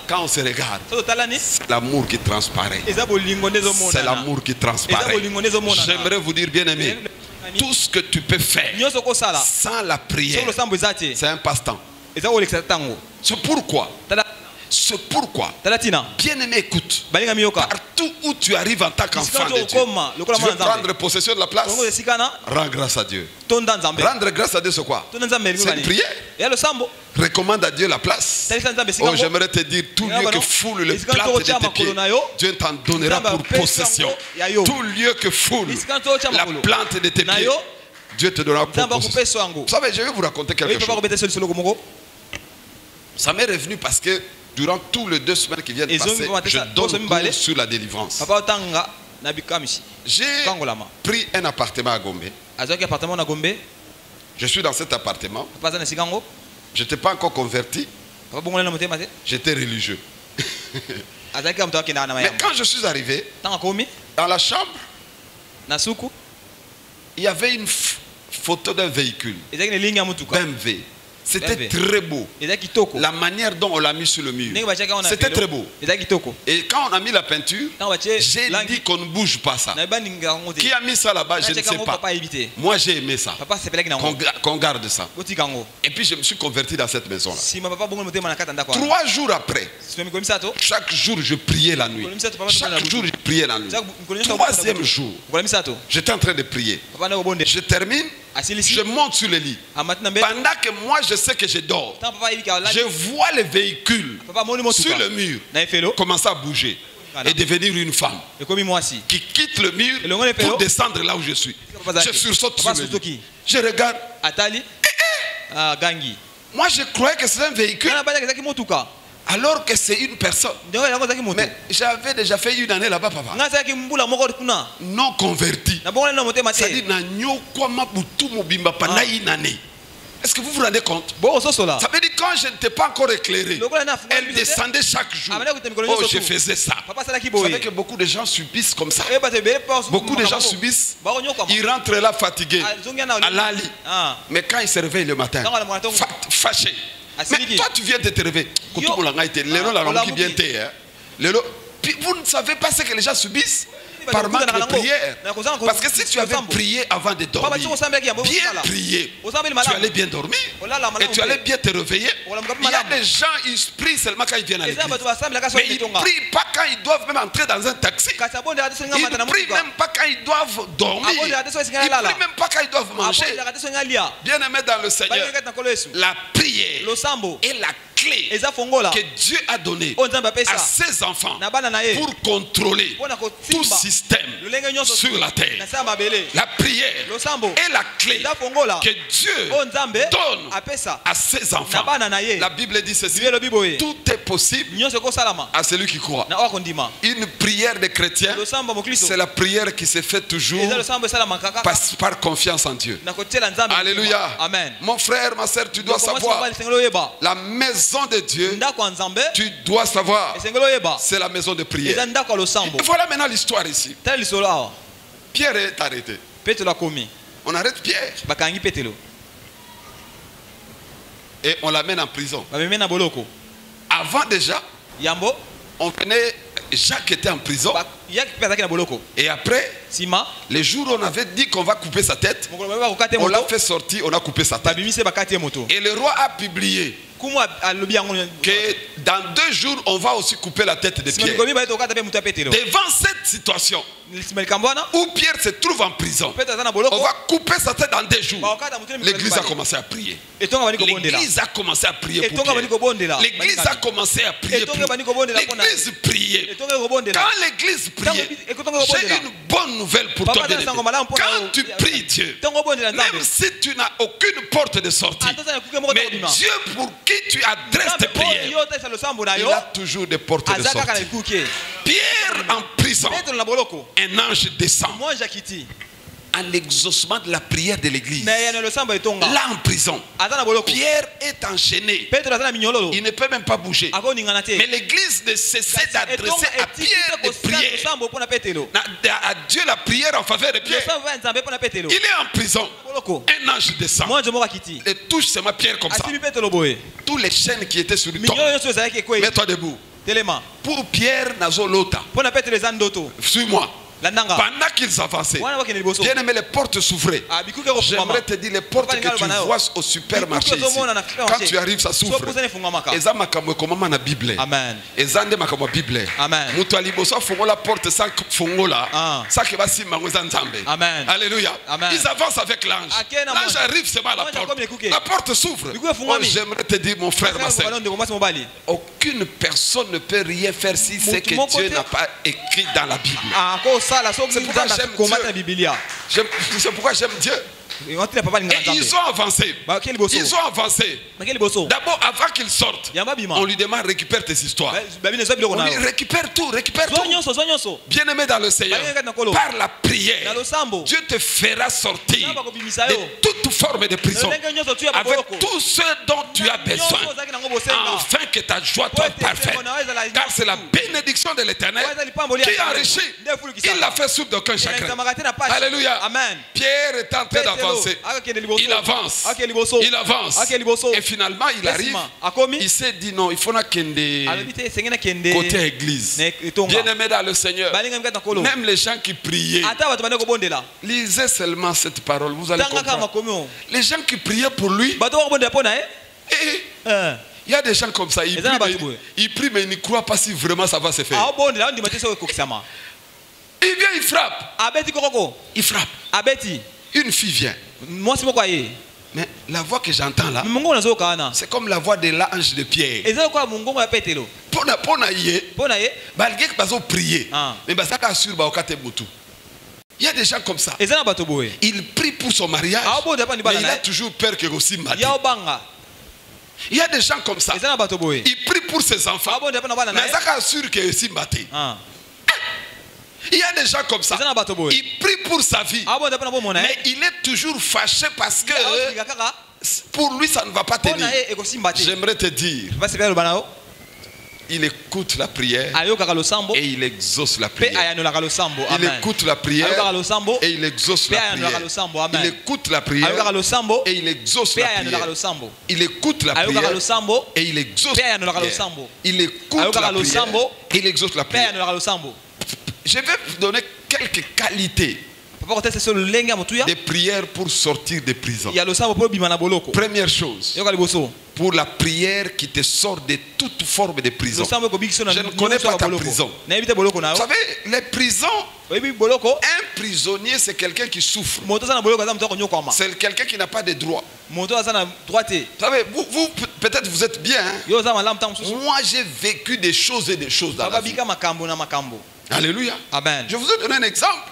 quand on se regarde, c'est l'amour qui transparaît. C'est l'amour qui transparaît. J'aimerais vous dire, bien aimé, tout ce que tu peux faire sans la prière, c'est un passe-temps. C'est pourquoi, bien aimé, écoute, partout où tu arrives en tant qu'enfant de Dieu, tu veux prendre possession de la place, rends grâce à Dieu. Rendre grâce à Dieu, c'est quoi? C'est une prière. Recommande à Dieu la place. Oh, j'aimerais te dire, tout lieu que foule le plante de tes pieds, Dieu t'en donnera pour possession. Tout lieu que foule la plante de tes pieds, Dieu te donnera pour possession. Vous savez, je vais vous raconter quelque chose. Ça m'est revenu parce que durant tous les 2 semaines qui viennent passer, je donne cours sur la délivrance. J'ai pris un appartement à Gombe. Je suis dans cet appartement. Je n'étais pas encore converti. J'étais religieux. Mais quand je suis arrivé dans la chambre, il y avait une photo d'un véhicule, BMW. C'était très beau. La manière dont on l'a mis sur le mur, c'était très beau. Et quand on a mis la peinture, j'ai dit qu'on ne bouge pas ça. Qui a mis ça là-bas, je ne sais pas. Moi j'ai aimé ça. Qu'on garde ça. Et puis je me suis converti dans cette maison-là. 3 jours après, chaque jour je priais la nuit. Chaque jour je priais la nuit. 3e jour, j'étais en train de prier. Je termine. Je monte sur le lit. Pendant que moi je sais que je dors, je vois les véhicules sur le mur commencer à bouger et devenir une femme qui quitte le mur pour descendre là où je suis. Je sursaute sur le lit. Je regarde. Moi je croyais que c'était un véhicule, alors que c'est une personne. Mais j'avais déjà fait 1 année là-bas, papa. Non converti. C'est-à-dire, est-ce que vous vous rendez compte? Ça veut dire quand je n'étais pas encore éclairé, elle descendait chaque jour. Oh, je faisais ça. Vous savez que beaucoup de gens subissent comme ça. Beaucoup de gens subissent. Ils rentrent là fatigués, à l'ali. Mais quand ils se réveillent le matin, fâchés. Mais toi tu viens de te réveiller. Vous ne savez pas ce que les gens subissent par manque de prière. Parce que si tu avais prié avant de dormir, bien prié, tu allais bien dormir et tu allais bien te réveiller. Il y a des gens, ils prient seulement quand ils viennent à l'église. Mais ils ne prient pas quand ils doivent même entrer dans un taxi. Ils ne prient même pas quand ils doivent dormir. Ils ne prient même pas quand ils doivent manger. Bien aimé dans le Seigneur, la prière est la clé que Dieu a donnée à ses enfants pour contrôler tout système sur la terre. La prière est la clé que Dieu donne à ses enfants. La Bible dit ceci: tout est possible à celui qui croit. Une prière des chrétiens, c'est la prière qui se fait toujours par confiance en Dieu. Alléluia. Mon frère, ma soeur, tu dois savoir, la maison de Dieu, tu dois savoir, c'est la maison de prière. Et voilà maintenant l'histoire ici. Pierre est arrêté. On arrête Pierre et on l'amène en prison. Avant déjà, on venait, Jacques était en prison. Et après, les jours où on avait dit qu'on va couper sa tête, on l'a fait sortir, on a coupé sa tête. Et le roi a publié que dans 2 jours, on va aussi couper la tête de Pierre. Devant cette situation où Pierre se trouve en prison, on va couper sa tête dans 2 jours. L'église a commencé à prier. L'église a commencé à prier pour Pierre. L'église a commencé à prier pour Pierre. L'église priait. Quand l'église priait, j'ai une bonne nouvelle pour toi. Quand tu pries Dieu, même si tu n'as aucune porte de sortie, mais Dieu pour qui tu adresses tes prières, il a toujours des portes de sortie. Pierre en prison, un ange descend à l'exaucement de la prière de l'église. Là en prison, Pierre est enchaîné. Il ne peut même pas bouger. Mais l'église ne cessait d'adresser à Pierre des prières. À Dieu la prière en faveur de Pierre. Il est en prison. Un ange descend et touche seulement Pierre comme ça. Tous les chaînes qui étaient sur lui tombent. Mets-toi debout. Pour Pierre Nazolota, suis-moi. Pendant qu'ils avançaient, bien aimé, les portes s'ouvraient. J'aimerais te dire, les portes que tu vois au supermarché ici, quand tu arrives, ça s'ouvre. Eza makambo komama na Bible. Eza nde makambo Bible. Mutu aliboso fongola porte sans fongola. Ça que va si mango eza nzambe. Alléluia. Ils avancent avec l'ange. L'ange arrive seulement à la porte. La porte s'ouvre. Oh, j'aimerais te dire, mon frère, ma soeur, aucune personne ne peut rien faire si c'est que Dieu n'a pas écrit dans la Bible. C'est pourquoi j'aime Dieu. C'est pourquoi j'aime Dieu. Et ils ont avancé. Ils ont avancé. D'abord, avant qu'ils sortent, on lui demande récupère tes histoires. On lui récupère tout, récupère tout. Bien-aimé dans le Seigneur, par la prière, Dieu te fera sortir de toute forme de prison avec tout ce dont tu as besoin, afin que ta joie soit parfaite. Car c'est la bénédiction de l'Éternel qui enrichit. Il l'a fait sous d'aucun chagrin. Alléluia. Amen. Pierre est en train d'avancer. Il avance. Il avance. Et finalement, il arrive. Il s'est dit non, il faut côté église. Bien-aimé dans le Seigneur, même les gens qui priaient, lisez seulement cette parole, vous allez comprendre. Les gens qui priaient pour lui, il y a des gens comme ça, ils prient mais ils ne croient pas si vraiment ça va se faire. Il vient, il frappe. Il frappe. Une fille vient. Mais la voix que j'entends là, c'est comme la voix de l'ange de Pierre. Il y a des gens comme ça. Il prie pour son mariage, mais il a toujours peur que aussi mate. Il y a des gens comme ça. Il prie pour ses enfants, mais il est sûr que aussi mate. Il y a des gens comme ça. Il prie pour sa vie, mais il est toujours fâché parce que pour lui ça ne va pas tenir. J'aimerais te dire, il écoute la prière et il exauce la prière. Il écoute la prière et il exauce la prière. Il écoute la prière et il exauce la prière. Il écoute la prière et il exauce la prière. Il écoute la prière et il exauce la prière. Je vais vous donner quelques qualités de prière pour sortir de prison. Première chose, pour la prière qui te sort de toute forme de prison. Je ne connais pas ta prison. Vous savez, les prisons, un prisonnier c'est quelqu'un qui souffre. C'est quelqu'un qui n'a pas de droit. Vous savez, vous peut-être vous êtes bien. Moi j'ai vécu des choses et des choses dans la vie. Alléluia. Amen. Je vous ai donné un exemple.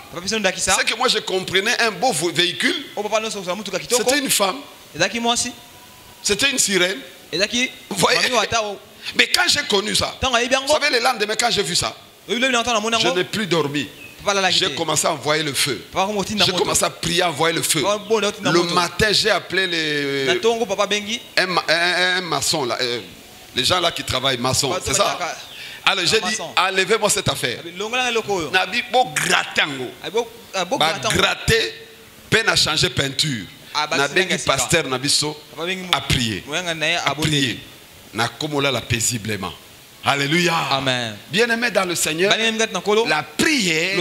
C'est que moi je comprenais un beau véhicule. C'était une femme. C'était une sirène. Vous voyez? Mais quand j'ai connu ça, vous savez le lendemain quand j'ai vu ça, je n'ai plus dormi. J'ai commencé à envoyer le feu. J'ai commencé à prier, à envoyer le feu. Le matin, j'ai appelé un maçon là, les gens là qui travaillent maçon, c'est ça. Alors j'ai dit, enlevez-moi cette affaire. Nabi bo gratango. Gratter, peine à changer peinture. Nabi pasteur Nabiso a prié. A prié. Na komola la paisiblement. Alléluia. Amen. Bien-aimé dans le Seigneur, la prière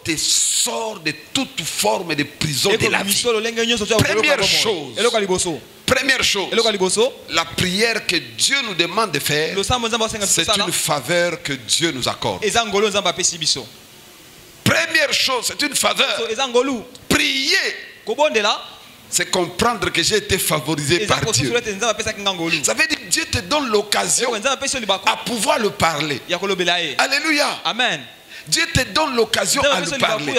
te sort de toute forme de prison de la vie. Première chose, la prière que Dieu nous demande de faire, c'est une faveur que Dieu nous accorde. Première chose, c'est une faveur. Prier, c'est comprendre que j'ai été favorisé par Dieu. Ça veut dire que Dieu te donne l'occasion à pouvoir le parler. Alléluia. Amen. Dieu te donne l'occasion à le parler.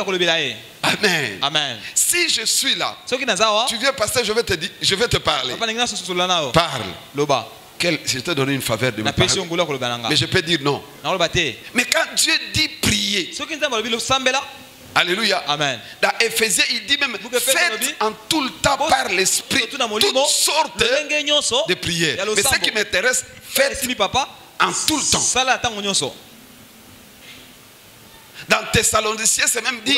Amen. Amen. Si je suis là, tu viens pasteur, je vais te parler. Parle. Je t'ai donné une faveur de me parler. Mais je peux dire non. Mais quand Dieu dit prier, alléluia. Amen. Dans Éphésiens, il dit même faites en tout le temps par l'esprit toutes sortes de prières. Mais ce qui m'intéresse, faites en tout le temps. Dans Thessaloniciens, c'est même dit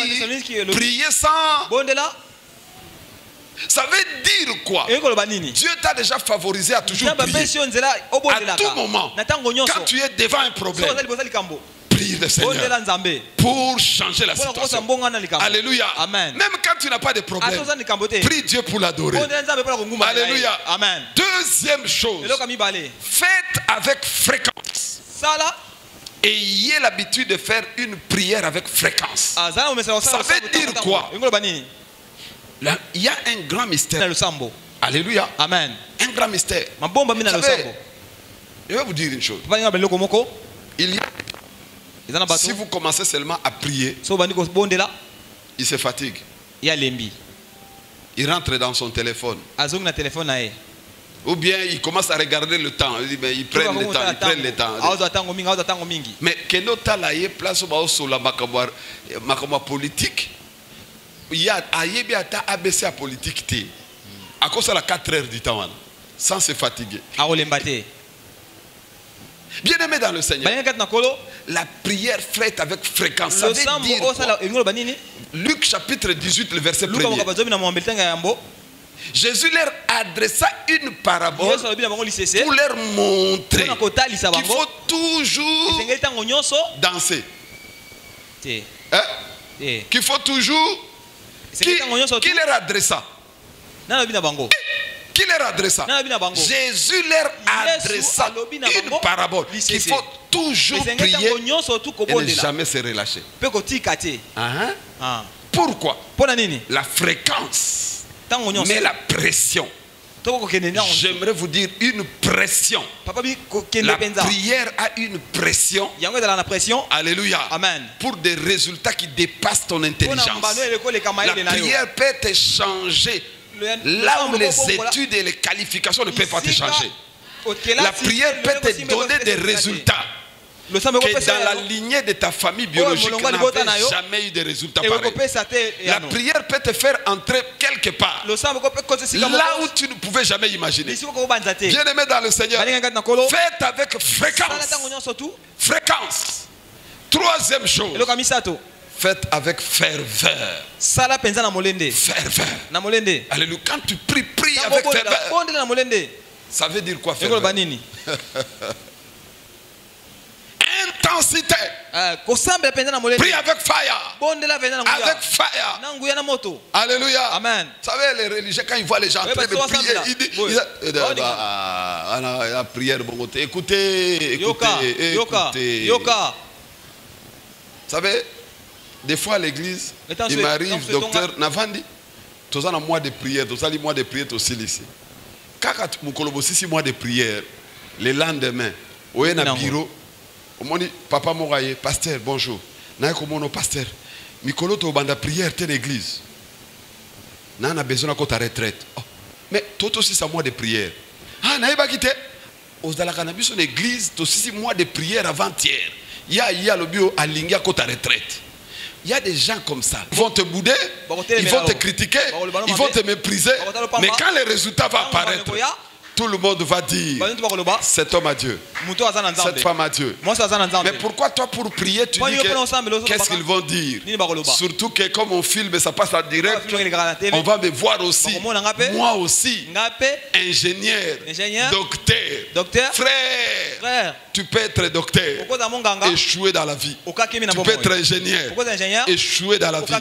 prier sans. Ça veut dire quoi? Dieu t'a déjà favorisé à toujours prier. À tout moment, quand tu es devant un problème, prie le Seigneur pour changer la situation. Alléluia. Amen. Même quand tu n'as pas de problème, prie Dieu pour l'adorer. Alléluia. Amen. Deuxième chose, faites avec fréquence. Ayez l'habitude de faire une prière avec fréquence. Ça veut dire quoi? Là, il y a un grand mystère. Alléluia. Amen. Un grand mystère. Je vais vous dire une chose. Il y a, si vous commencez seulement à prier, il se fatigue. Il rentre dans son téléphone. Ou bien il commence à regarder le temps. Il dit, mais ils prennent le temps, ils prennent le temps. Mais Keno Talaye place au la makama politique. Il y a Ayébiata ABC à politique. À cause de la 4 heures du temps, sans se fatiguer. Bien aimé dans le Seigneur, la prière faite avec fréquence. Ça veut dire quoi? Luc chapitre 18, le verset 1er. Jésus leur adressa une parabole pour leur montrer qu'il faut toujours danser. Hein? Qu'il faut toujours... Qui leur adressa? Qui leur adressa? Jésus leur adressa une parabole qu'il faut toujours prier et ne jamais se relâcher. Pourquoi? La fréquence mais la pression. J'aimerais vous dire une pression. La prière a une pression. Alléluia. Amen. Pour des résultats qui dépassent ton intelligence. La prière peut te changer là où les études et les qualifications ne peuvent pas te changer. La prière peut te donner des résultats que dans la lignée de ta famille biologique n'avait jamais eu de résultats pareils. La prière peut te faire entrer quelque part là où tu ne pouvais jamais imaginer. Bien aimé dans le Seigneur, faites avec fréquence. Fréquence. Troisième chose, faites avec ferveur. Ferveur. Alléluia. Quand tu pries, prie avec ferveur. Ça veut dire quoi ferveur? Intensité. Prie avec fire. Avec fire. Alléluia. Amen. Vous savez, les religieux, quand ils voient les gens en train de prier, ils disent la prière, écoutez. Vous savez, des fois à l'église, il m'arrive, docteur Navandi, tu as un mois de prière, tu as un mois de prière aussi ici. Quand tu as 6 mois de prière, le lendemain, au bureau, papa Moraye, pasteur, bonjour. Naïkomono, pasteur. Mikolo to banda prière de l'église. Nana besoin de ta retraite. Mais toi aussi, c'est un mois de prière. Ah, naïba quitté. Aux Dalakanabi, son église, tu as 6 mois de prière avant-hier. Il y a le bio à Lingia à ta retraite. Il y a des gens comme ça. Ils vont te bouder, ils vont te critiquer, ils vont te mépriser. Mais quand le résultat va apparaître, tout le monde va dire, cet homme à Dieu, cette femme à Dieu. Mais pourquoi toi pour prier tu dis qu'est-ce qu'ils vont dire? Surtout que comme on filme, ça passe en direct, on va me voir aussi, moi aussi, ingénieur, docteur, frère. Tu peux être docteur, échouer dans la vie. Tu peux être ingénieur, échouer dans la vie.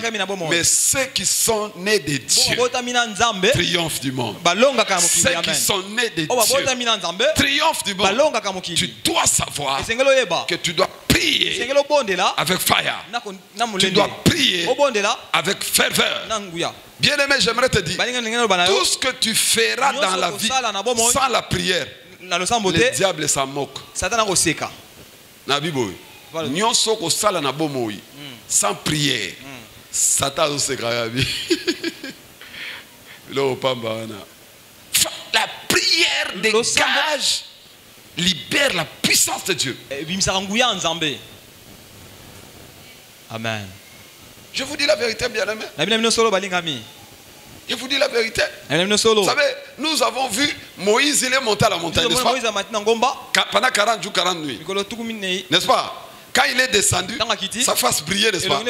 Mais ceux qui sont nés de Dieu triomphent du monde. Ceux qui sont nés de Dieu triomphent du monde. Tu dois savoir que tu dois prier avec fire. Tu dois prier avec ferveur. Bien aimé, j'aimerais te dire, tout ce que tu feras dans la vie sans la prière, le diable s'en moque. Sans prière, Satan la prière dégage, libère la puissance de Dieu. Amen. Je vous dis la vérité, bien aimé. Je vous dis la vérité. Vous savez, nous avons vu Moïse, il est monté à la montagne, n'est-ce pas? Pendant 40 jours, 40 nuits. N'est-ce pas? Quand il est descendu, sa face brillait, n'est-ce pas?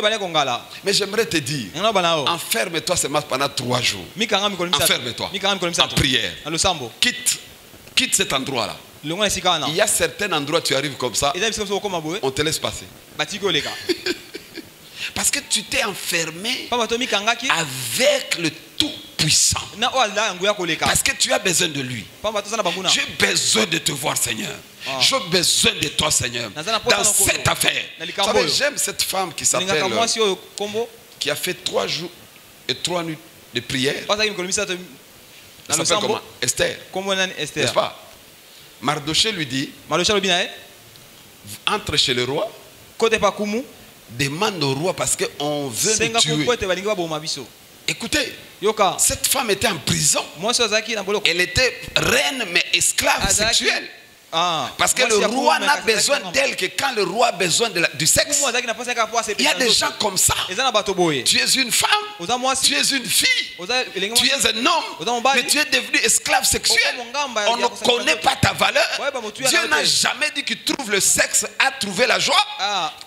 Mais j'aimerais te dire, enferme-toi seulement pendant 3 jours. Enferme-toi en prière. Quitte cet endroit-là. Il y a certains endroits où tu arrives comme ça, on te laisse passer. Parce que tu t'es enfermé avec le Tout-Puissant. Parce que tu as besoin de lui. J'ai besoin de te voir, Seigneur. J'ai besoin de toi, Seigneur. Dans cette affaire. Vous savez, j'aime cette femme qui s'appelle, qui a fait 3 jours et 3 nuits de prière. Elle s'appelle comment? Esther. N'est-ce pas? Mardoché lui dit, entre chez le roi, demande au roi parce qu'on veut nous tuer. Écoutez, cette femme était en prison. Elle était reine mais esclave sexuelle. Parce que le roi n'a besoin d'elle que quand le roi a besoin du sexe. Il y a des gens comme ça. Tu es une femme, tu es une fille, tu es un homme, mais tu es devenu esclave sexuel. On ne connaît pas ta valeur. Dieu n'a jamais dit qu'il trouve le sexe à trouver la joie.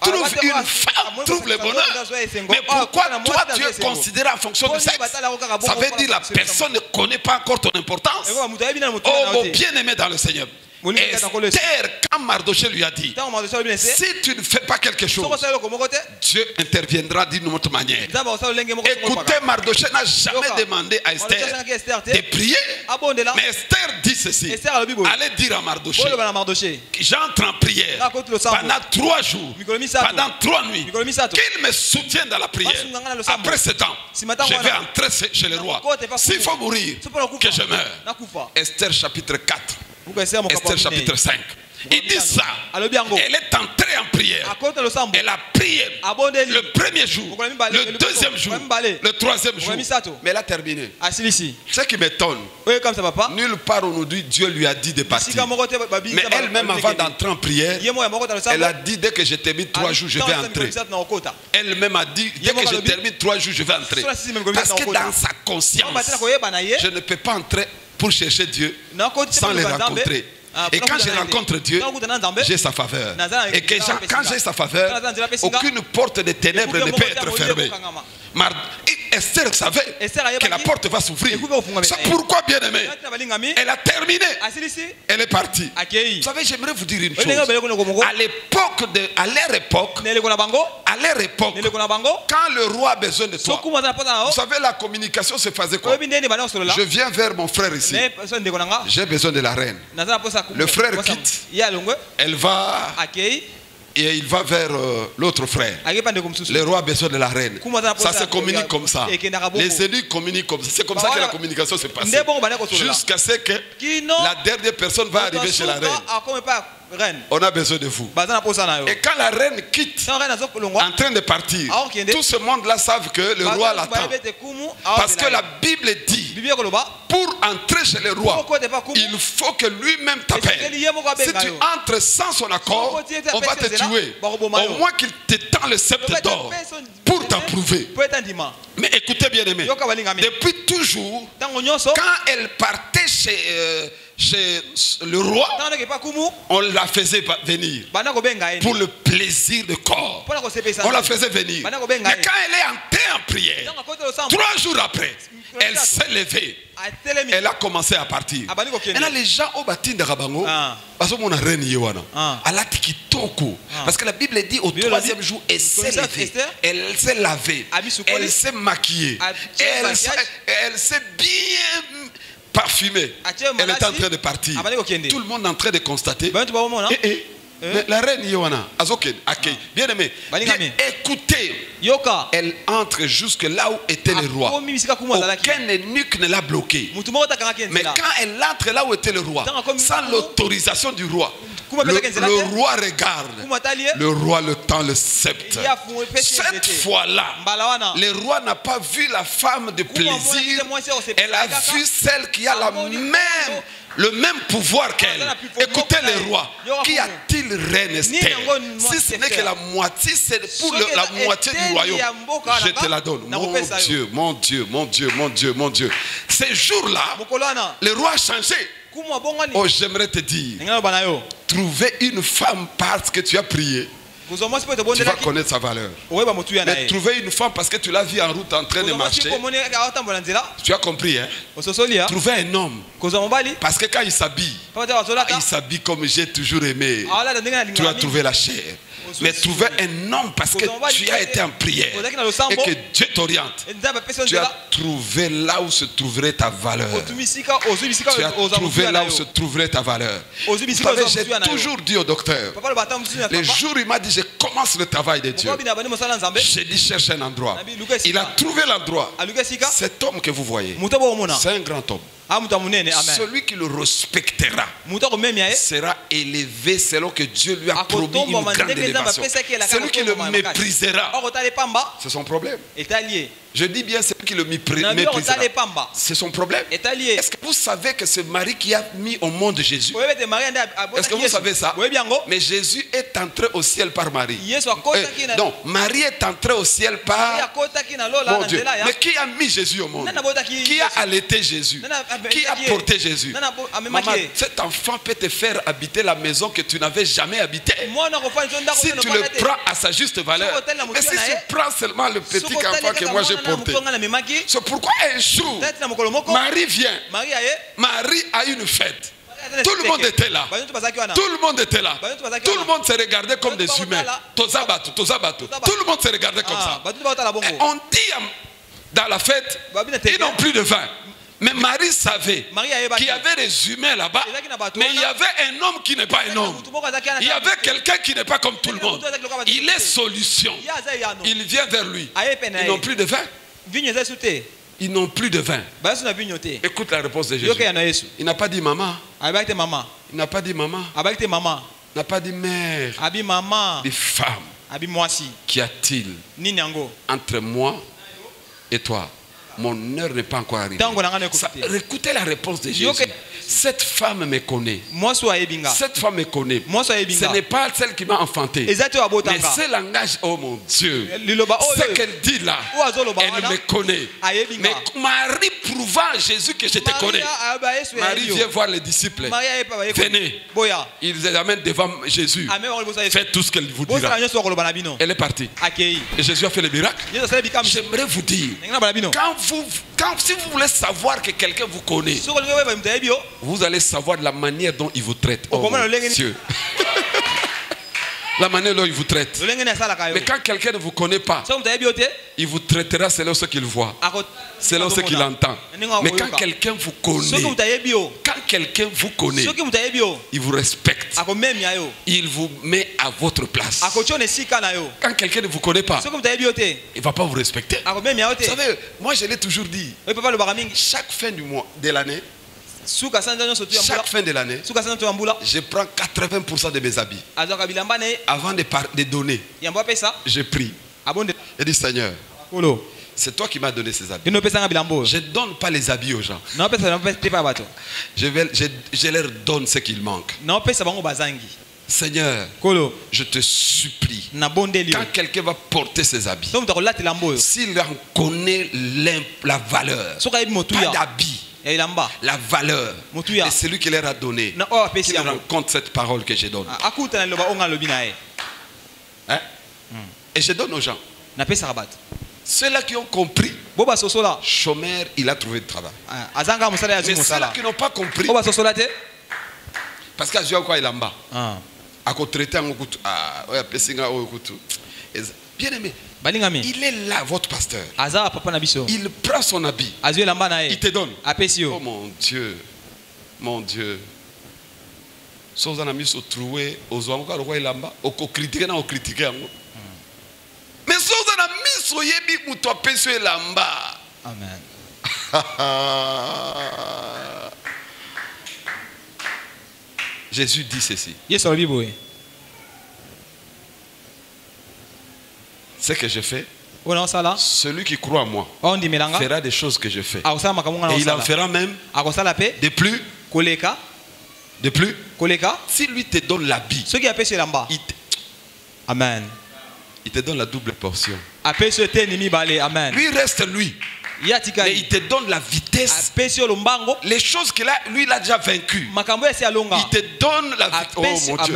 Trouve une femme, trouve le bonheur. Mais pourquoi toi tu es considéré en fonction du sexe? Ça veut dire que la personne ne connaît pas encore ton importance. Oh mon bien-aimé dans le Seigneur. Esther, quand Mardoché lui a dit, si tu ne fais pas quelque chose, Dieu interviendra d'une autre manière. Écoutez, Mardoché n'a jamais demandé à Esther de prier. Mais Esther dit ceci. Allez dire à Mardoché, j'entre en prière pendant 3 jours, pendant 3 nuits, qu'il me soutienne dans la prière. Après ce temps, je vais entrer chez le roi. S'il faut mourir, que je meure. Esther chapitre 4. Esther chapitre 5. Il dit ça. Elle est entrée en prière. Elle a prié le premier jour, le deuxième jour, le troisième jour. Mais elle a terminé. Ce qui m'étonne, nulle part on nous dit Dieu lui a dit de partir. Mais elle-même avant d'entrer en prière, elle a dit dès que je termine 3 jours, je vais entrer. Elle-même a dit dès que je termine 3 jours, je vais entrer. Parce que dans sa conscience, je ne peux pas entrer pour chercher Dieu sans le rencontrer. Et quand je rencontre Dieu, j'ai sa faveur. Et que quand j'ai sa faveur, aucune porte de ténèbres ne peut être fermée. Esther savait que la porte va s'ouvrir. C'est pourquoi, bien aimé, elle a terminé. Elle est partie. Vous savez, j'aimerais vous dire une chose. À leur époque, quand le roi a besoin de toi, vous savez, la communication se faisait quoi? Je viens vers mon frère ici. J'ai besoin de la reine. Le frère quitte. Elle va. Et il va vers l'autre frère. Le roi a besoin de la reine. Ça se communique comme ça. Les élus communiquent comme ça. C'est comme ça que la communication se passe. Jusqu'à ce que la dernière personne va arriver chez la reine. On a besoin de vous. Et quand la reine quitte, en train de partir, tout ce monde-là savent que le roi l'attend. Parce que la Bible dit, pour entrer chez le roi, il faut que lui-même t'appelle. Si tu entres sans son accord, on va te tuer. Au moins qu'il te tend le sceptre d'or pour t'approuver. Mais écoutez bien aimé, depuis toujours, quand elle partait chez le roi, on la faisait venir pour le plaisir de corps. On la faisait venir. Mais quand elle est entrée en prière, 3 jours après, elle s'est levée. Elle a commencé à partir. Maintenant les gens au bâtiment de Rabango, parce que mon reine Yohana, elle a kitoko. Parce que la Bible dit au 3e jour, elle s'est levée, elle s'est lavée, elle s'est maquillée, elle s'est bien parfumée. Elle est en train de partir. Tout le monde est en train de constater. Mais la reine Yohana, bien aimé, écoutez, elle entre jusque là où était le roi. Aucun eunuque ne l'a bloqué. Mais quand elle entre là où était le roi, sans l'autorisation du roi, le roi regarde. Le roi le tend le sceptre. Cette fois-là, le roi n'a pas vu la femme de plaisir. Elle a vu celle qui a le même pouvoir qu'elle. Écoutez le roi. Qu'y a-t-il, reine Esther? Si ce n'est que la moitié, c'est pour la moitié du royaume. Je te la donne. Mon Dieu, mon Dieu, mon Dieu, mon Dieu, mon Dieu. Ces jours-là, le roi a changé. Oh, j'aimerais te dire, trouver une femme parce que tu as prié, tu vas connaître sa valeur. Mais trouver une femme parce que tu l'as vu en route en train de marcher, tu as compris, hein? Trouver un homme parce que quand il s'habille comme j'ai toujours aimé, tu as trouvé la chair. Mais trouver un homme parce que tu as été en prière et que Dieu t'oriente, tu as trouvé là où se trouverait ta valeur. Tu as trouvé là où se trouverait ta valeur. Vous savez, j'ai toujours dit au docteur, le jour où il m'a dit je commence le travail de Dieu, j'ai dit cherche un endroit. Il a trouvé l'endroit. Cet homme que vous voyez, c'est un grand homme. Celui qui le respectera sera élevé selon que Dieu lui a promis une grande élévation. Celui qui le méprisera, c'est son problème. Je dis bien celui qui le méprisera, c'est son problème. Est-ce que vous savez que c'est Marie qui a mis au monde Jésus? Est-ce que vous savez ça? Mais Jésus est entré au ciel par Marie. Donc Marie est entrée au ciel par mon Dieu. Mais qui a mis Jésus au monde? Qui a allaité Jésus? Qui a porté Jésus? Maman, cet enfant peut te faire habiter la maison que tu n'avais jamais habitée. Si tu le prends à sa juste valeur. Mais si tu prends seulement le petit enfant que moi j'ai porté. C'est pourquoi un jour, Marie vient. Marie a une fête. Tout le monde était là. Tout le monde était là. Tout le monde se regardait comme des humains. Tout le monde se regardait comme ça. Et on dit dans la fête, ils n'ont plus de vin. Mais Marie savait qu'il y avait des humains là-bas, mais il y avait un homme qui n'est pas un homme. Il y avait quelqu'un qui n'est pas comme tout le monde. Il est solution. Il vient vers lui. Ils n'ont plus de vin. Ils n'ont plus de vin. Écoute la réponse de Jésus. Il n'a pas dit maman. Il n'a pas dit maman. Il n'a pas dit mère. Des femmes. Qu'y a-t-il entre moi et toi? Mon heure n'est pas encore arrivée. Écoutez la réponse de Jésus. Cette femme me connaît. Cette femme me connaît. Ce n'est pas celle qui m'a enfanté. Mais ce langage, oh mon Dieu, ce qu'elle dit là, elle me connaît. Mais Marie prouvant à Jésus que je te connais. Marie vient voir les disciples. Venez. Ils les amènent devant Jésus. Faites tout ce qu'elle vous dira. Elle est partie. Et Jésus a fait le miracle. J'aimerais vous dire, si vous voulez savoir que quelqu'un vous connaît, vous allez savoir la manière dont il vous traite. Oh mon Dieu. La manière dont il vous traite. Mais quand quelqu'un ne vous connaît pas, il vous traitera selon ce qu'il voit, selon ce qu'il entend. Mais quand quelqu'un vous connaît, il vous respecte. Il vous met à votre place. Quand quelqu'un ne vous connaît pas, il ne va pas vous respecter. Vous savez, moi je l'ai toujours dit, chaque fin du mois, de l'année, chaque fin de l'année, je prends 80% de mes habits. Avant de donner, je prie. Je dis Seigneur, c'est toi qui m'as donné ces habits. Je ne donne pas les habits aux gens. Je leur donne ce qu'il manque. Seigneur, je te supplie, quand quelqu'un va porter ses habits, s'il en connaît la valeur, pas d'habits, la valeur de celui qui leur a donné, qu'il rencontre cette parole que je donne. Hein? Et je donne aux gens. Ceux-là qui ont compris, chômeur, il a trouvé du travail. Mais ceux-là qui n'ont pas compris, parce que je quoi il est en bas. Bien aimé, il est là, votre pasteur. Il prend son habit. Il te donne. Oh mon Dieu. Mon Dieu. Si vous avez mis sur troué, vous avez critiqué. Mais si vous avez mis sur yebi, vous avez sur lamba. Amen. Jésus dit ceci. Ce que je fais, celui qui croit en moi fera des choses que je fais. Et il en fera même de plus. Si lui te donne l'habit, Amen. Il te donne la double portion. Lui reste lui. Mais il te donne la vitesse. Les choses qu'il a, lui, il a déjà vaincu. Il te donne la victoire. Oh mon Dieu.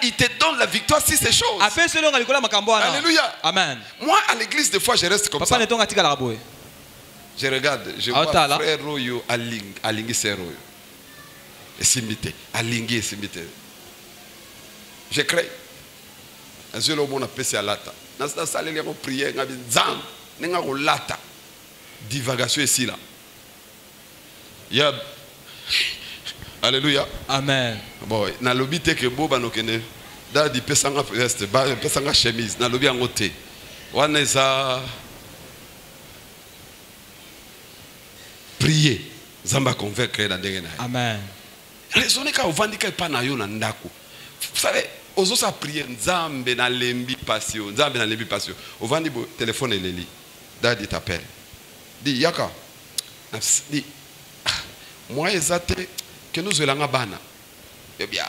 Il te donne la victoire sur ces choses. Alléluia. Amen. Moi, à l'église, des fois, je reste comme ça. Je regarde, je vois frère Royo alingi Seroyo. Et Simbite. Alingi et Simbite. Je crée. Je le monde appelle ça lata. Dans cette salle, il y a une prière. Il y a une zam. Il y a une lata. Divagation ici là. Il y a. Alléluia. Amen. Bon, na lobby te que boba no kene. Da di pesanga veste, ba pesanga chemise, na lobby angote. Waneza prier. Zamba convaincre na ndenge. Amen. Raisonnez quand vous vendez pas na yo na ndako. Vous savez, ozo sa prier nzambe na lembi passion, nzambe na lembi passion. Au vandi bo téléphone eleli. Dadi t'appelle. Dis yaka. Dis moi ezate que nous elanga bana. Eh bien,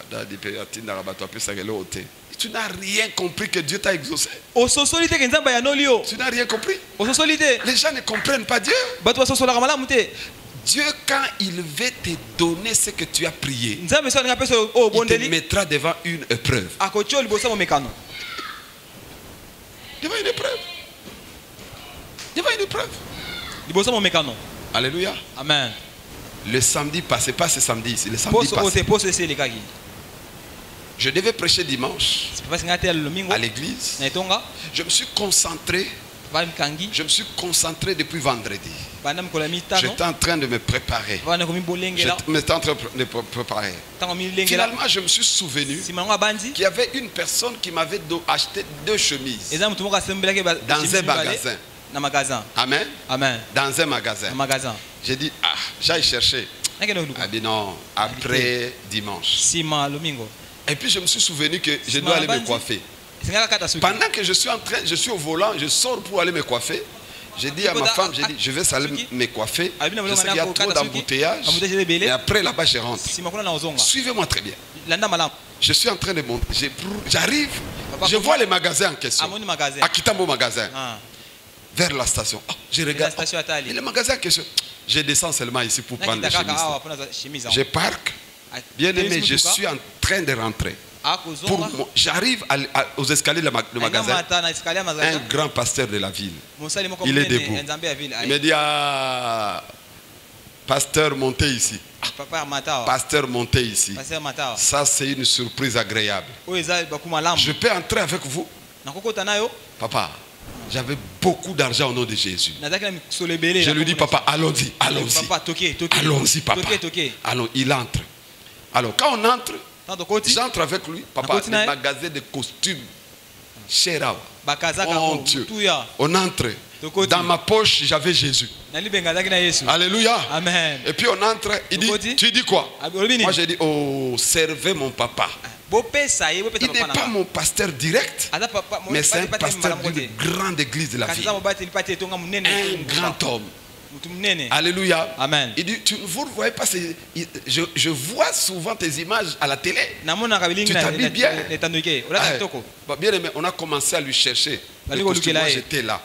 dadi pe atinda rabato apesa kele hote. Tu n'as rien compris que Dieu t'a exaucé. Tu n'as rien compris. Les gens ne comprennent pas Dieu. Dieu, quand il veut te donner ce que tu as prié, il te mettra devant une épreuve. Devant une épreuve. Devant une épreuve. Alléluia. Amen. Le samedi passé, pas ce samedi ici, le samedi passé. Je devais prêcher dimanche à l'église. Je me suis concentré. Je me suis concentré depuis vendredi. J'étais en train de me préparer. J'étais en train de me préparer. Finalement, je me suis souvenu qu'il y avait une personne qui m'avait acheté 2 chemises dans un magasin. Amen. Amen. Dans un magasin. J'ai dit, ah, j'aille chercher. Ah bien non, après dimanche. Et puis je me suis souvenu que je dois aller me coiffer. Pendant que je suis au volant, je sors pour aller me coiffer. J'ai dit à ma femme, j'ai dit, je vais aller me coiffer. Je sais qu'il y a trop d'embouteillages. Et après là-bas, je rentre. Suivez-moi très bien. Je suis en train de monter. J'arrive, je vois les magasins en question. À Kitambo magasin. Vers la station. Oh, je regarde. Et le magasin en question. Je descends seulement ici pour prendre des chemises. Je parque. Bien aimé, je suis en train de rentrer. J'arrive aux escaliers du magasin. Un grand pasteur de la ville. Il est debout. Il me dit, ah, pasteur, montez ici. Pasteur, montez ici. Ça, c'est une surprise agréable. Je peux entrer avec vous? Papa, j'avais beaucoup d'argent au nom de Jésus. Je lui dis, papa, allons-y, allons-y. Allons-y, papa. Allons, il entre. Alors, quand on entre, j'entre avec lui, papa, le magasin de costumes. Cherawa. Oh Dieu. On entre. Dans ma poche, j'avais Jésus. Alléluia. Amen. Et puis on entre, il dit, tu dis quoi? Moi j'ai dit, oh, servez mon papa. Il n'est pas mon pasteur direct, mais c'est un pasteur d'une grande église de la ville. Un grand homme. Alléluia. Amen. Il dit, vous ne voyez pas, je vois souvent tes images à la télé. Tu t'habilles bien. Bien aimé, on a commencé à lui chercher. Moi, j'étais là.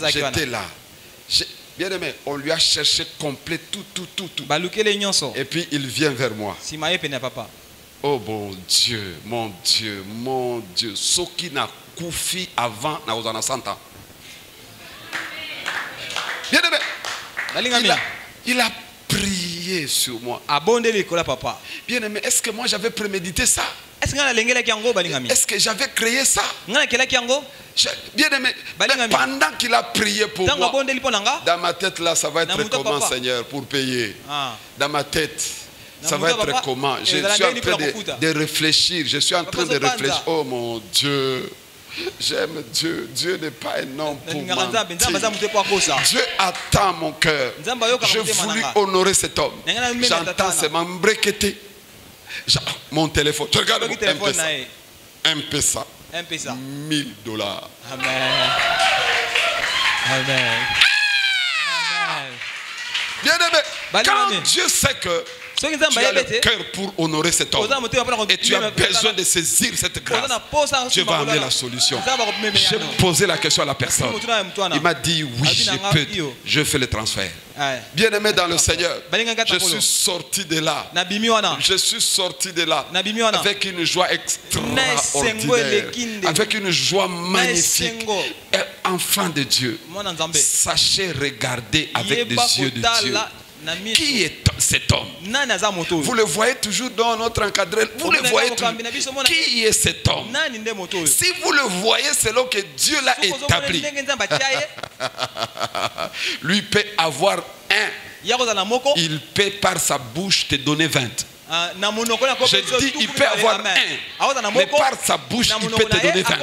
J'étais là. Bien aimé, on lui a cherché complet tout. Et puis il vient vers moi. Oh bon Dieu, mon Dieu, mon Dieu. Ce qui n'a koufi avant, n'a pas 100 ans. Bien aimé, il a prié sur moi. Bien aimé, est-ce que moi j'avais prémédité ça? Est-ce que j'avais créé ça? Bien aimé, pendant qu'il a prié pour moi, dans ma tête là, ça va être comment, Seigneur, pour payer? Dans ma tête, ça va être comment? Je suis en train de réfléchir. Je suis en train de réfléchir. Oh mon Dieu. J'aime Dieu. Dieu n'est pas un homme pour mentir. Dieu attend mon cœur. Je voulais honorer cet homme. J'entends c'est m'embrequeter. Mon téléphone. Tu regardes mon M-Pesa. $1000. Amen. Amen. Bien aimé, quand Dieu sait que tu as le cœur pour honorer cet homme et tu as besoin de saisir cette grâce, Dieu va amener la solution. J'ai posé la question à la personne. Il m'a dit oui, je fais le transfert. Bien aimé dans le Seigneur, je suis sorti de là. Je suis sorti de là avec une joie extraordinaire, avec une joie magnifique. Enfant de Dieu, sachez regarder avec des yeux de Dieu. Qui est cet homme? Vous le voyez toujours dans notre encadré. Vous le voyez toujours. Qui est cet homme? Si vous le voyez selon que Dieu l'a établi, lui peut avoir un. Il peut par sa bouche te donner 20. Je dis, il peut avoir un, mais par sa bouche, il peut te donner 20.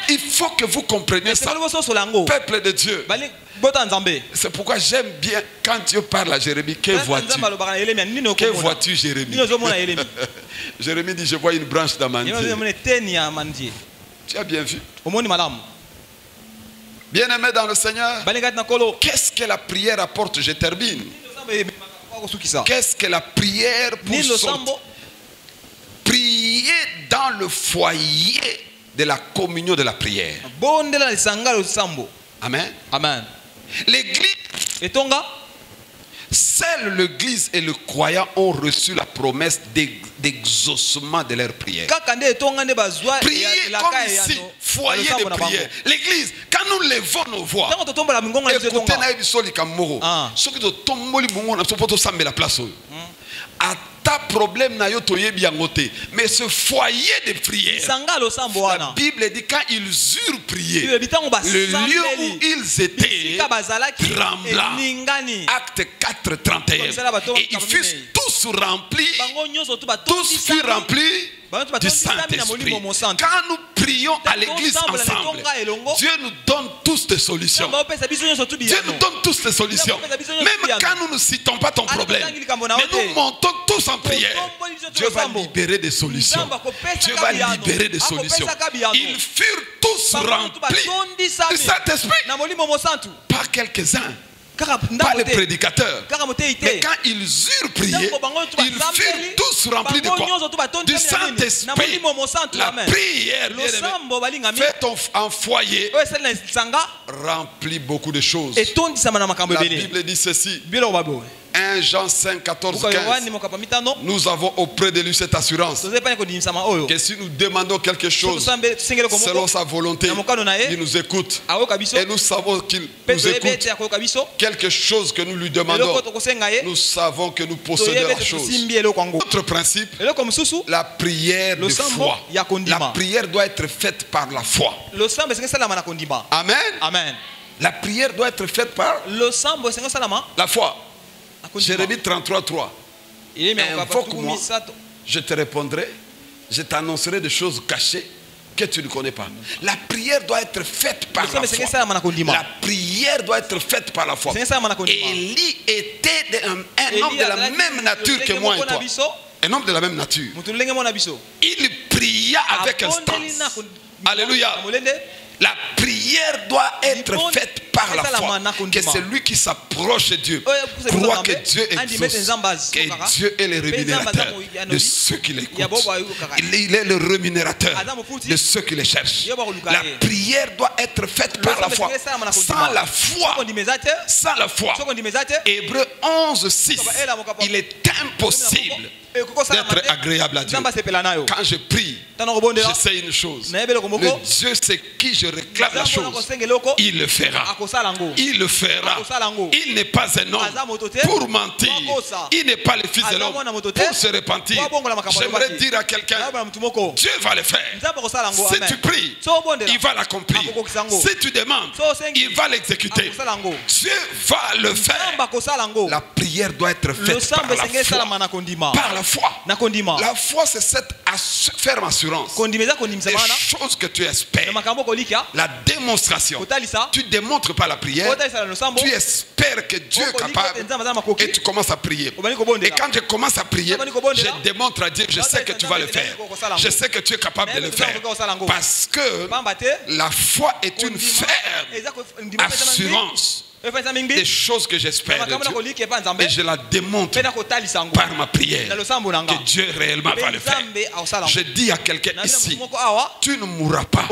Il faut que vous compreniez ça. Peuple de Dieu. C'est pourquoi j'aime bien quand Dieu parle à Jérémie. Que vois-tu? Que vois-tu, Jérémie? Jérémie dit, je vois une branche d'amandier. Tu as bien vu? Bien-aimé dans le Seigneur, qu'est-ce que la prière apporte? Je termine. Qu'est-ce que la prière pour sortir? Prier dans le foyer de la communion de la prière. Amen. Amen. L'église, seule l'église et le croyant ont reçu la promesse d'exaucement de leur prière. Prier comme ici, foyer de prière. L'église, quand nous levons nos voix, écoutez Naïbisoli Kamoro, ceux qui te tombent, la place. Ta problème n'a pas mais ce foyer de prière, la Bible dit quand ils eurent prié, le lieu où ils étaient trembla. Acte 4, 31. Et ils furent tous remplis, tous furent remplis du Saint-Esprit. Quand nous prions à l'église ensemble, Dieu nous donne tous des solutions. Dieu nous donne tous des solutions. Même quand nous ne citons pas ton problème, mais nous montons tous en prière, Dieu va libérer des solutions. Dieu va libérer des solutions. Ils furent tous remplis du Saint-Esprit. Pas quelques-uns. Pas les prédicateurs. Mais quand ils eurent prié, ils furent tous remplis de quoi? Du Saint-Esprit. La prière, fait un foyer, remplit beaucoup de choses. La Bible dit ceci. 1 Jean 5, 14, 15. Nous avons auprès de lui cette assurance que si nous demandons quelque chose selon sa volonté, il nous écoute. Et nous savons qu'il nous écoute. Quelque chose que nous lui demandons, nous savons que nous possédons la chose. Autre principe, la prière de foi. La prière doit être faite par la foi. Amen. Amen. La prière doit être faite par la foi. Jérémie 33, 3. Invoque-moi, je te répondrai, je t'annoncerai des choses cachées que tu ne connais pas. La prière doit être faite par la foi. La prière doit être faite par la foi. Élie était un homme de la même nature que moi et toi. Un homme de la même nature. Il pria avec instance. Alléluia. La prière doit être faite par la foi. Que celui qui s'approche de Dieu croit que Dieu exauce, que Dieu est le rémunérateur de ceux qui l'écoutent. Il est le rémunérateur de ceux qui les cherchent. La prière doit être faite par la foi. Sans la foi, Hébreux 11, 6, il est impossible d'être agréable à Dieu. Quand je prie, je sais une chose. Le Dieu c'est qui je réclame la chose, il le fera. Il le fera. Il n'est pas un homme pour mentir. Il n'est pas le fils de l'homme pour se repentir. J'aimerais dire à quelqu'un, Dieu va le faire. Si tu pries, il va l'accomplir. Si tu demandes, il va l'exécuter. Dieu va le faire. La prière doit être faite par la foi. Par la foi. La foi, c'est cette ferme assurance des choses que tu espères. La démonstration. Tu ne démontres pas la prière, tu espères que Dieu est capable et tu commences à prier. Et quand je commence à prier, je démontre à Dieu, je sais que tu vas le faire. Je sais que tu es capable de le faire. Parce que la foi est une ferme assurance des choses que j'espère de Dieu, et je la démontre par ma prière que Dieu réellement va le faire. Je dis à quelqu'un ici, tu ne mourras pas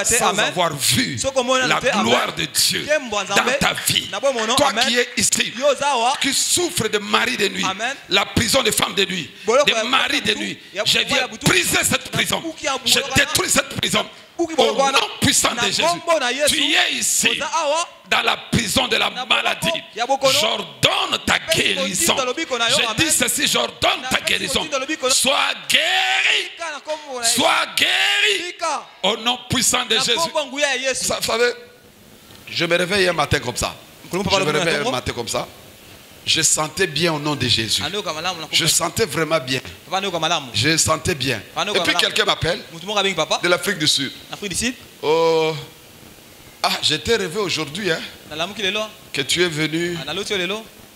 sans avoir vu la gloire de Dieu dans ta vie. Toi qui es ici, qui souffre de mari de nuit, la prison des femmes de nuit, des maris de nuit, je viens briser cette prison, je détruis cette prison au nom puissant de Jésus. Tu es ici dans la prison de la maladie. J'ordonne ta guérison. Je dis ceci, j'ordonne ta guérison. Sois guéri. Sois guéri au nom puissant de Jésus. Vous savez, je me réveille un matin comme ça. Je me réveille un matin comme ça. Je sentais bien au nom de Jésus. Je sentais vraiment bien. Je sentais bien. Et puis quelqu'un m'appelle de l'Afrique du Sud. Oh, ah, j'étais rêvé aujourd'hui que tu es venu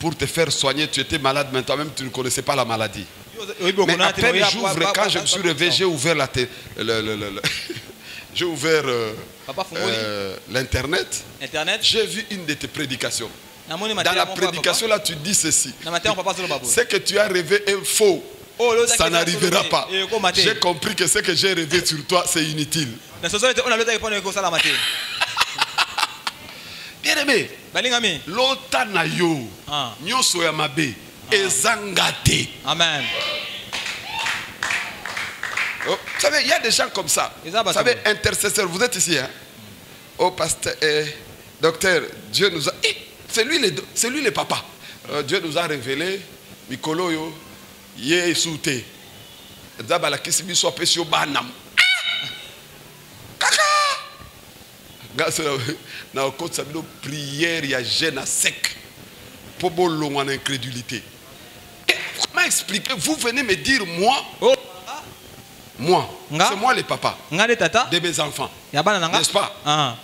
pour te faire soigner. Tu étais malade, mais toi-même tu ne connaissais pas la maladie. Mais à peine j'ouvre, quand je me suis réveillé, j'ai ouvert j'ai ouvert l'internet. J'ai vu une de tes prédications. Dans la prédication là, tu dis ceci. Ce que tu as rêvé est faux. Ça n'arrivera pas. J'ai compris que ce que j'ai rêvé sur toi, c'est inutile. Bien aimé, l'otanayo, nyoso ya mabe, ezangate. Amen. Oh, vous savez, il y a des gens comme ça. Vous savez, intercesseurs, vous êtes ici. Hein? Oh, pasteur, docteur, Dieu nous a... C'est lui le papa. Dieu nous a révélé, Mikolo yo, ye souté. Zabala kisibi so pesio banam. Kaka! Grâce na okot sabino prière ya jeûne à sec. Pour bolong en incrédulité. Comment expliquer? Vous venez me dire moi. Moi, c'est moi le papa de mes enfants. N'est-ce pas?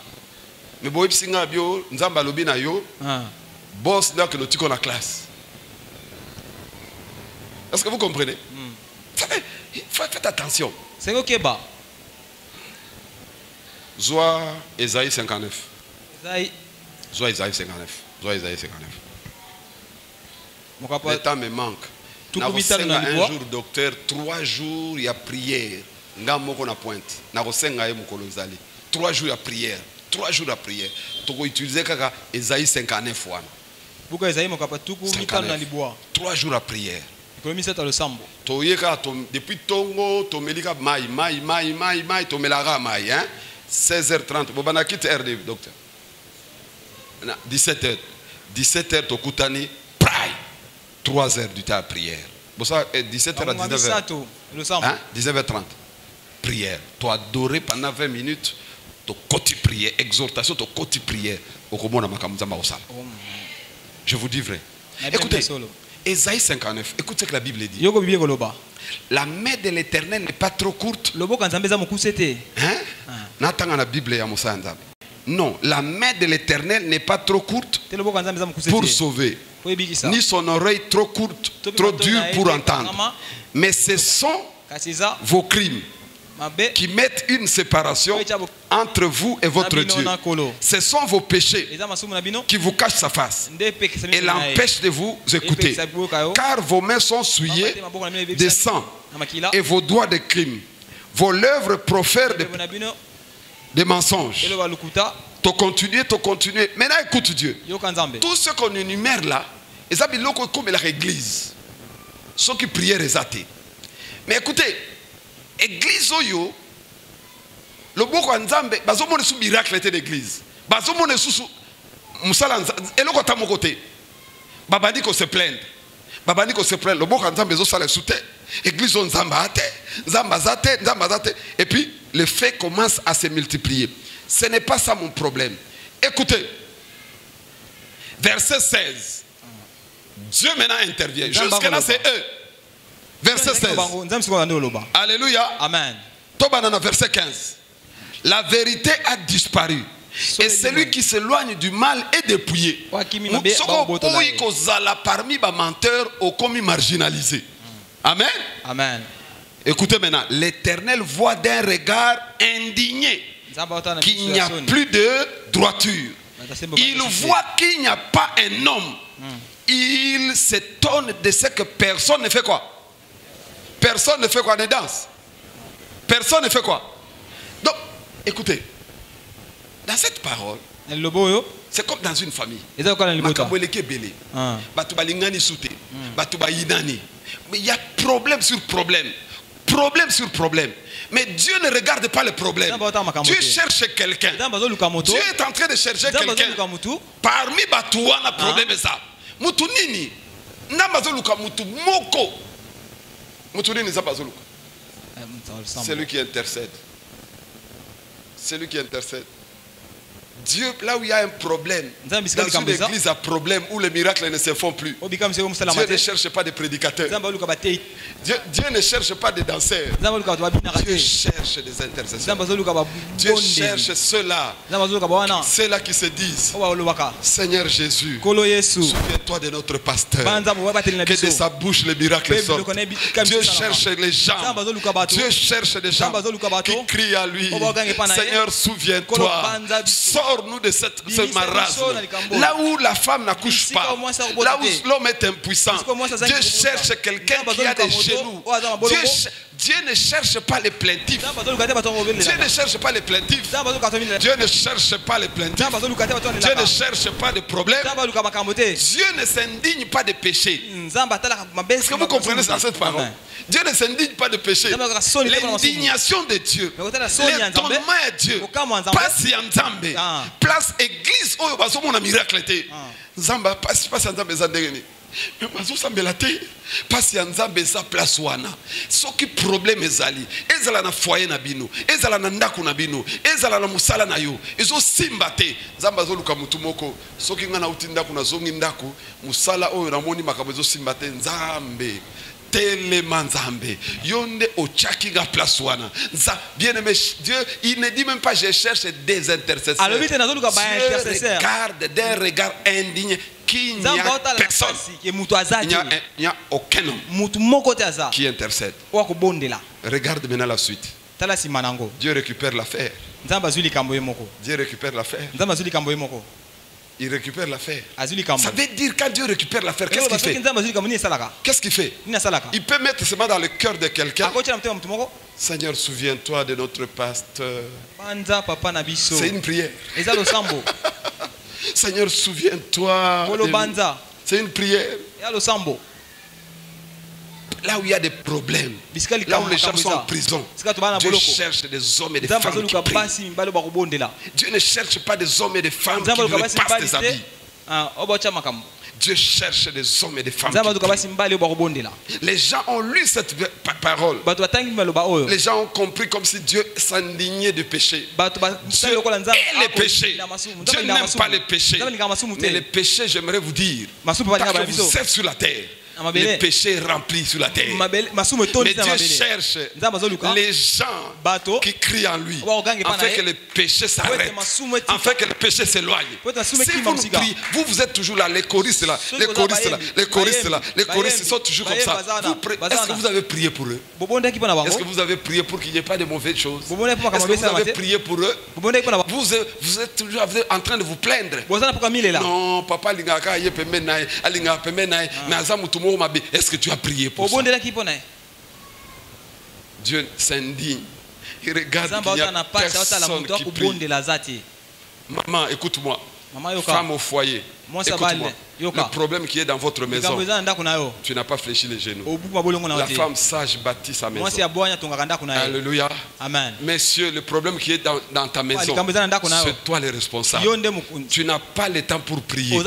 Mais boy singa bio nzamba lobi na yo. Boss là que nous tiko la classe. Est-ce que vous comprenez? Faites attention. C'est OK ba. Zoa Esaïe 59. Zoa Esaïe 59. Zoa Esaïe 59. Le temps me manque. Un jour docteur, 3 jours il y a prière. Ngamoko na pointe. Na kosenga ye mukolo zali. 3 jours à prière. 3 jours à prière. Toko utiliser kaka Esaïe 59 fois. Buka Esaïe mokapa tuku mitano na libwa. 3 jours à prière. Economiseta le sambo. Toyeka depuis Tongo, tomelika mai tomelara mai hein. 16h30. Bobana quitte RD docteur. 17h. 17h tokutani pray. 3h du temps à prière. Bon ça 17h à 19h. Hein? 19h30. Prière. Tu adorer pendant 20 minutes. Tu côté prière, exhortation, tu côté prière. Je vous dis vrai. Écoutez, Esaïe 59, écoutez ce que la Bible dit. La main de l'Éternel n'est pas trop courte. Hein? La Bible non, la main de l'Éternel n'est pas trop courte pour sauver, ni son oreille trop courte, trop dure pour entendre. Mais ce sont vos crimes qui mettent une séparation entre vous et votre Dieu. Ce sont vos péchés qui vous cachent sa face et l'empêchent de vous écouter. Car vos mains sont souillées de sang et vos doigts de crime. Vos lèvres profèrent des mensonges. Tu continues. Maintenant écoute Dieu. Tout ce qu'on énumère là, c'est comme l'église. Ceux qui prièrent les athées. Mais écoutez, église oyo, le boko nzambe, bazo mone sou miracle était l'église. Bazo mone sou musala eloko ta mon côté. Babandi ko se plaindre. Babandi ko se plaindre. Le boko nzambe zo sala soute. Église nzamba ate, nzamba zate. Et puis les faits commencent à se multiplier. Ce n'est pas ça mon problème. Écoutez. Verset 16. Dieu maintenant intervient. Jusqu'à là c'est eux. Verset 16. Alléluia. Amen. Tobanana verset 15. La vérité a disparu. Et celui qui s'éloigne du mal est dépouillé. Parmi les menteurs au commis marginalisé. Amen. Amen. Écoutez maintenant. L'Éternel voit d'un regard indigné qu'il n'y a plus de droiture. Il voit qu'il n'y a pas un homme. Il s'étonne de ce que personne ne fait quoi? Personne ne fait quoi? Ne danse. Personne ne fait quoi? Donc, écoutez, dans cette parole, c'est comme dans une famille. Mais il y a problème sur problème. Problème sur problème. Mais Dieu ne regarde pas le problème. Dieu cherche quelqu'un. Dieu est en train de chercher quelqu'un. Parmi Batouana, problème est ça. Moutounini. Namazoluka Moutou Moko. C'est lui qui intercède. C'est lui qui intercède. Dieu, là où il y a un problème, dans une église à problème où les miracles ne se font plus, Dieu ne cherche pas des prédicateurs. Dieu ne cherche pas des danseurs. Dieu cherche des intercesseurs. Dieu cherche ceux-là qui se disent, Seigneur Jésus, souviens-toi de notre pasteur, que de sa bouche les miracles sortent. Dieu cherche les gens. Dieu cherche des gens qui crient à lui, Seigneur, souviens-toi. Sors-nous de ce marasme. Là où la femme n'accouche pas, là où l'homme est impuissant, Dieu cherche quelqu'un qui a des genoux. Dieu ne cherche pas les plaintifs. Dieu ne cherche pas les plaintifs. Dieu ne cherche pas les plaintifs. Dieu ne cherche pas de problèmes. Dieu ne s'indigne pas de péché. Est-ce que vous comprenez cette parole? Dieu ne s'indigne pas de péché. L'indignation de Dieu, l'étonnement à Dieu, passe en Nzambe, place église où il y a un miracle. Nzamba passe en Nzambe. Mais bazosambela te pasi ya nzambe eza place wana soki problème ezali ezala na foyer na bino ezala na ndako na bino ezala na musala na yo ezosimba te nzambe azoluka mutu moko soki nga na uti ndako na zongi ndako musala oyo namoni makambo ezosimba te nzambe telema nzambe yonde ochaki ga place wana bien aimé Dieu il ne dit même pas je cherche des intercesseurs. Dieu regarde d'un regard indigne qu'il n'y a personne. Il n'y a aucun homme qui intercède. Regarde maintenant la suite. Dieu récupère l'affaire. Dieu récupère l'affaire. Il récupère l'affaire. Ça veut dire quand Dieu récupère l'affaire, qu'est-ce qu'il fait? Qu'est-ce qu'il fait? Il peut mettre ses mains dans le cœur de quelqu'un. Seigneur, souviens-toi de notre pasteur. C'est une prière. Seigneur, souviens-toi. C'est une prière. Là où il y a des problèmes, là où les gens sont en prison, Dieu cherche des hommes et des femmes qui prient. Dieu ne cherche pas des hommes et des femmes qui lui passent des habits. Dieu cherche des hommes et des femmes qui prient. Les gens ont lu cette parole. Les gens ont compris comme si Dieu s'indignait du péché. Dieu est le péché. Dieu n'aime pas les péchés. Mais les péchés, j'aimerais vous dire, parce que vous êtes sur la terre, le péché rempli sur la terre. Mais Dieu cherche les gens qui crient en lui, afin que le péché s'arrête, afin que le péché s'éloigne. Si vous nous priez, vous êtes toujours là, les choristes là, les choristes là, les choristes là, les choristes sont toujours comme ça. Est-ce que vous avez prié pour eux? Est-ce que vous avez prié pour qu'il n'y ait pas de mauvaises choses? Est-ce que vous avez prié pour eux? Vous êtes toujours en train de vous plaindre. Non, papa, est-ce que tu as prié pour ça? Dieu s'indigne. Il regarde qu'il n'y a personne qui prie. Maman, écoute-moi. Femme au foyer, écoute-moi. Le problème qui est dans votre maison, tu n'as pas fléchi les genoux. La femme sage bâtit sa maison. Alléluia. Amen. Messieurs, le problème qui est dans ta maison, c'est toi le responsable. Tu n'as pas le temps pour prier.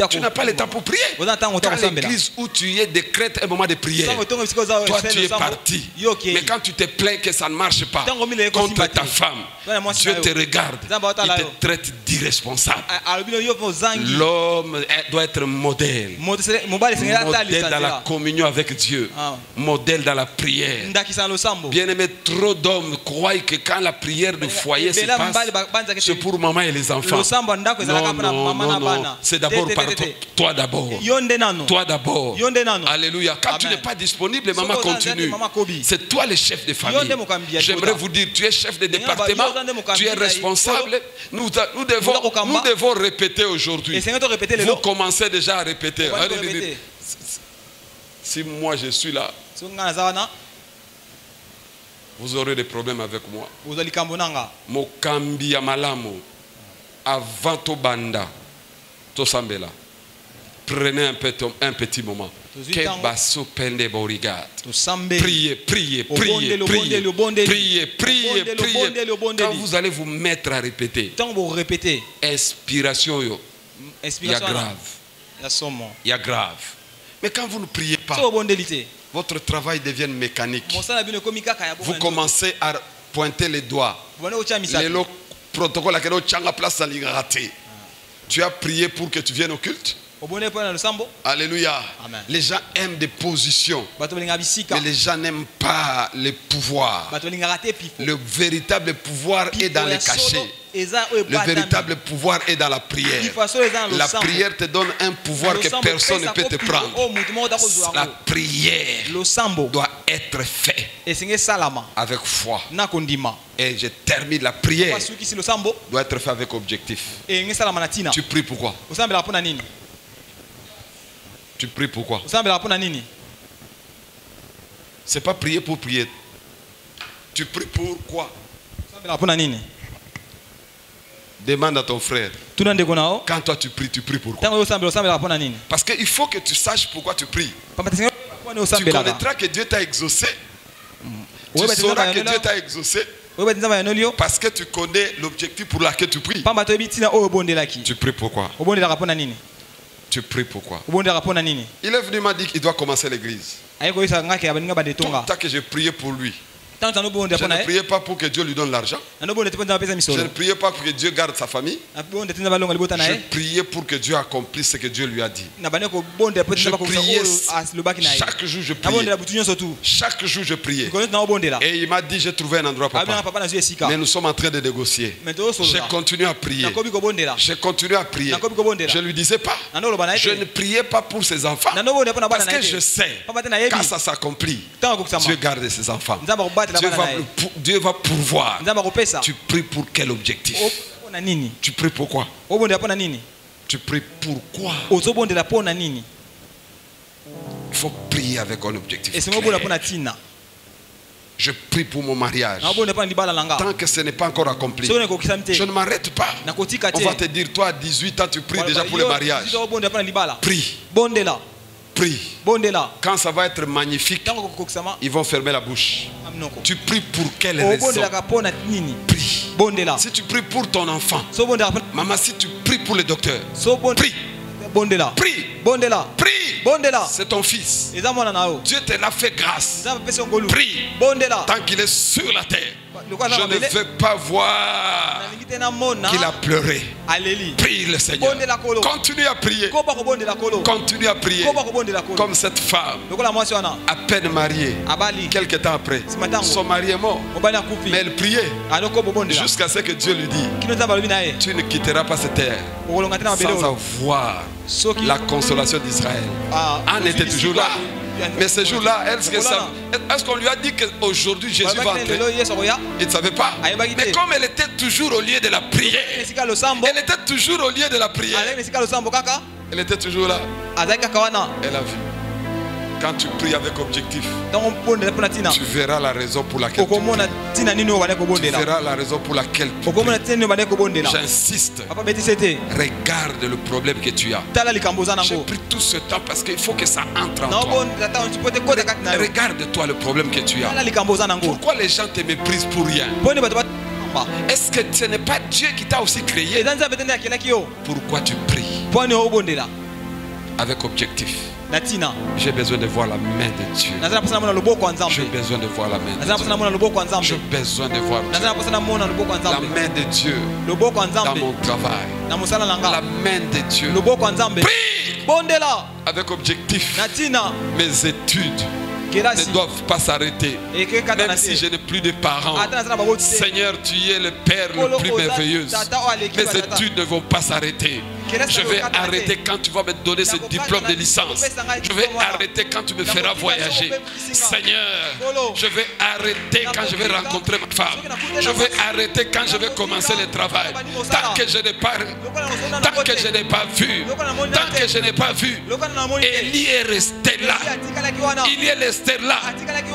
Tu n'as pas le temps pour prier. Dans l'église où tu es, décrète un moment de prière. Toi, tu es parti. Mais quand tu te plains que ça ne marche pas contre ta femme, Dieu te regarde. Il te traite d'irresponsable. L'homme doit être modèle. Modèle dans la communion avec Dieu. Modèle dans la prière. Bien aimé, trop d'hommes croient que quand la prière du foyer se passe, c'est pour maman et les enfants. Non, non, non. C'est d'abord par toi d'abord. Toi d'abord. Alléluia. Quand tu n'es pas disponible, maman continue. C'est toi le chef de famille. J'aimerais vous dire, tu es chef de département, tu es responsable. Nous devons répéter aujourd'hui. Vous commencez déjà à répéter. Si moi je suis là, vous aurez des problèmes avec moi. Mokambi ya malamu avant to banda to sambela. Prenez un petit moment. Priez, priez, priez, priez, priez, priez, priez. Quand vous allez vous mettre à répéter, inspiration, il y a grave. Il y a grave. Mais quand vous ne priez pas, votre travail devient mécanique. Vous commencez à pointer les doigts. protocole à la place à l'igaraté. Tu as prié pour que tu viennes au culte. Alléluia. Amen. Les gens aiment des positions, mais les gens n'aiment pas les pouvoirs. Le véritable pouvoir est dans les cachets. Le véritable pouvoir est dans la prière. La prière te donne un pouvoir que personne ne peut te prendre. La prière doit être faite avec foi. Et je termine, la prière doit être faite avec objectif. Tu pries pourquoi? Tu pries pourquoi? C'est pas prier pour prier. Tu pries pour quoi? Demande à ton frère. Quand toi tu pries pourquoi? Parce qu'il faut que tu saches pourquoi tu pries. Tu connaîtras que Dieu t'a exaucé. Tu sauras que Dieu t'a exaucé. Parce que tu connais l'objectif pour lequel tu pries. Tu pries pourquoi? Tu pries pourquoi? Il est venu, m'a dit qu'il doit commencer l'église. Tant que j'ai prié pour lui. Je ne priais pas pour que Dieu lui donne l'argent. Je ne priais pas pour que Dieu garde sa famille. Je priais pour que Dieu accomplisse ce que Dieu lui a dit. Je priais chaque jour, je priais. Chaque jour, je priais. Et il m'a dit, j'ai trouvé un endroit, papa. Mais nous sommes en train de négocier. J'ai continué à prier. J'ai continué à prier. Je ne lui disais pas. Je ne priais pas pour ses enfants. Parce que je sais, quand ça s'accomplit, Dieu garde ses enfants. Dieu va pourvoir. Tu pries pour quel objectif? Tu pries pourquoi? Tu pries pourquoi? Il faut prier avec un objectif clair. Je prie pour mon mariage. Tant que ce n'est pas encore accompli, je ne m'arrête pas. On va te dire, toi à 18 ans, tu pries déjà pour le mariage. Prie. Prie. Quand ça va être magnifique, ils vont fermer la bouche. Tu pries pour quelle raison? Prie. Si tu pries pour ton enfant, maman, si tu pries pour le docteur, prie. Prie. Prie. C'est ton fils. Dieu te l'a fait grâce. Prie. Tant qu'il est sur la terre, je ne veux pas voir qu'il a pleuré. Prie le Seigneur. Continue à prier. Continue à prier. Comme cette femme, à peine mariée, quelques temps après, son mari est mort. Mais elle priait jusqu'à ce que Dieu lui dise, tu ne quitteras pas cette terre sans avoir la consolation d'Israël. Anne était toujours là. Mais ce jour-là, est-ce qu'on lui a dit qu'aujourd'hui Jésus va entrer? Il ne savait pas. Mais comme elle était toujours au lieu de la prière, elle était toujours au lieu de la prière. Elle était toujours là. Elle a vu. Quand tu pries avec objectif, tu verras la raison pour laquelle tu pries. Tu verras la raison pour laquelle tu pries. J'insiste. Regarde le problème que tu as. J'ai pris tout ce temps parce qu'il faut que ça entre en toi. Regarde-toi le problème que tu as. Pourquoi les gens te méprisent pour rien? Est-ce que ce n'est pas Dieu qui t'a aussi créé? Pourquoi tu pries avec objectif? J'ai besoin de voir la main de Dieu. J'ai besoin de voir la main de Dieu. J'ai besoin de voir la main de Dieu dans mon travail. La main de Dieu. Prie avec objectif. Mes études ne doivent pas s'arrêter. Même si je n'ai plus de parents, Seigneur, tu es le Père le plus merveilleux. Mes études ne vont pas s'arrêter. Je vais arrêter quand tu vas me donner ce diplôme de licence. Je vais arrêter quand tu me feras voyager. Seigneur, je vais arrêter quand je vais rencontrer ma femme. Je vais arrêter quand je vais commencer le travail. Tant que je n'ai pas vu, tant que je n'ai pas vu, Élie est resté là. Il est resté là.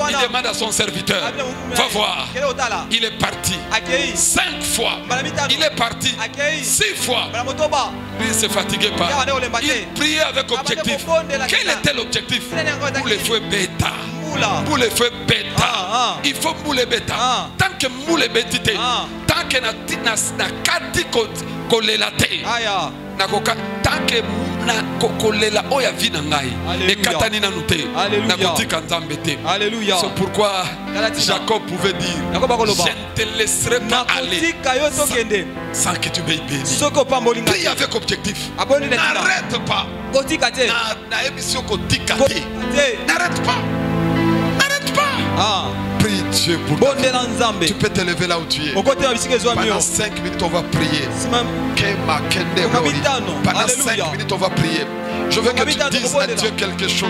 Il demande à son serviteur, va voir. Il est parti 5 fois. Il est parti 6 fois. Il ne se fatiguait pas. Il priait avec objectif. Quel était l'objectif? Pour les feux bêta. Pour les feux bêta. Il faut mouler bêta. Tant que mouler bêta, tant que n'a kati kolelate. tant que na kokolela oya vie na ngai ekatani nanu te nakotika nzambe te. C'est pourquoi Jacob pouvait dire je ne te laisserai pas aller sans que tu m'aies béni. Prie avec objectif. N'arrête pas. N'arrête pas. N'arrête pas. Prie Dieu pour toi. Tu peux te lever là où tu es. Pendant 5 minutes, on va prier. Pendant 5 minutes, on va prier. Je veux que tu dises à Dieu quelque chose.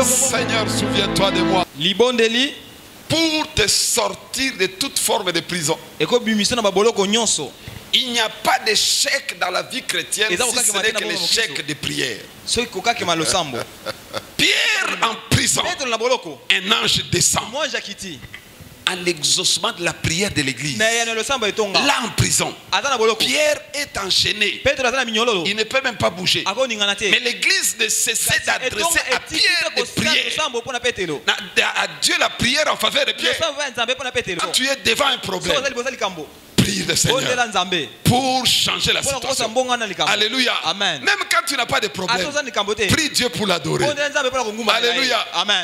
Seigneur, souviens-toi de moi. Pour te sortir de toute forme de prison. Il n'y a pas d'échec dans la vie chrétienne si ce n'est que l'échec de prière. Pierre en prison, un ange descend à l'exaucement de la prière de l'église. Là en prison, Pierre est enchaîné. Il ne peut même pas bouger. Mais l'église ne cessait d'adresser à Pierre des prières. À Dieu la prière en faveur de Pierre. Quand tu es devant un problème, prie le Seigneur pour changer la situation. Alléluia. Même quand tu n'as pas de problème, prie Dieu pour l'adorer. Alléluia. Amen.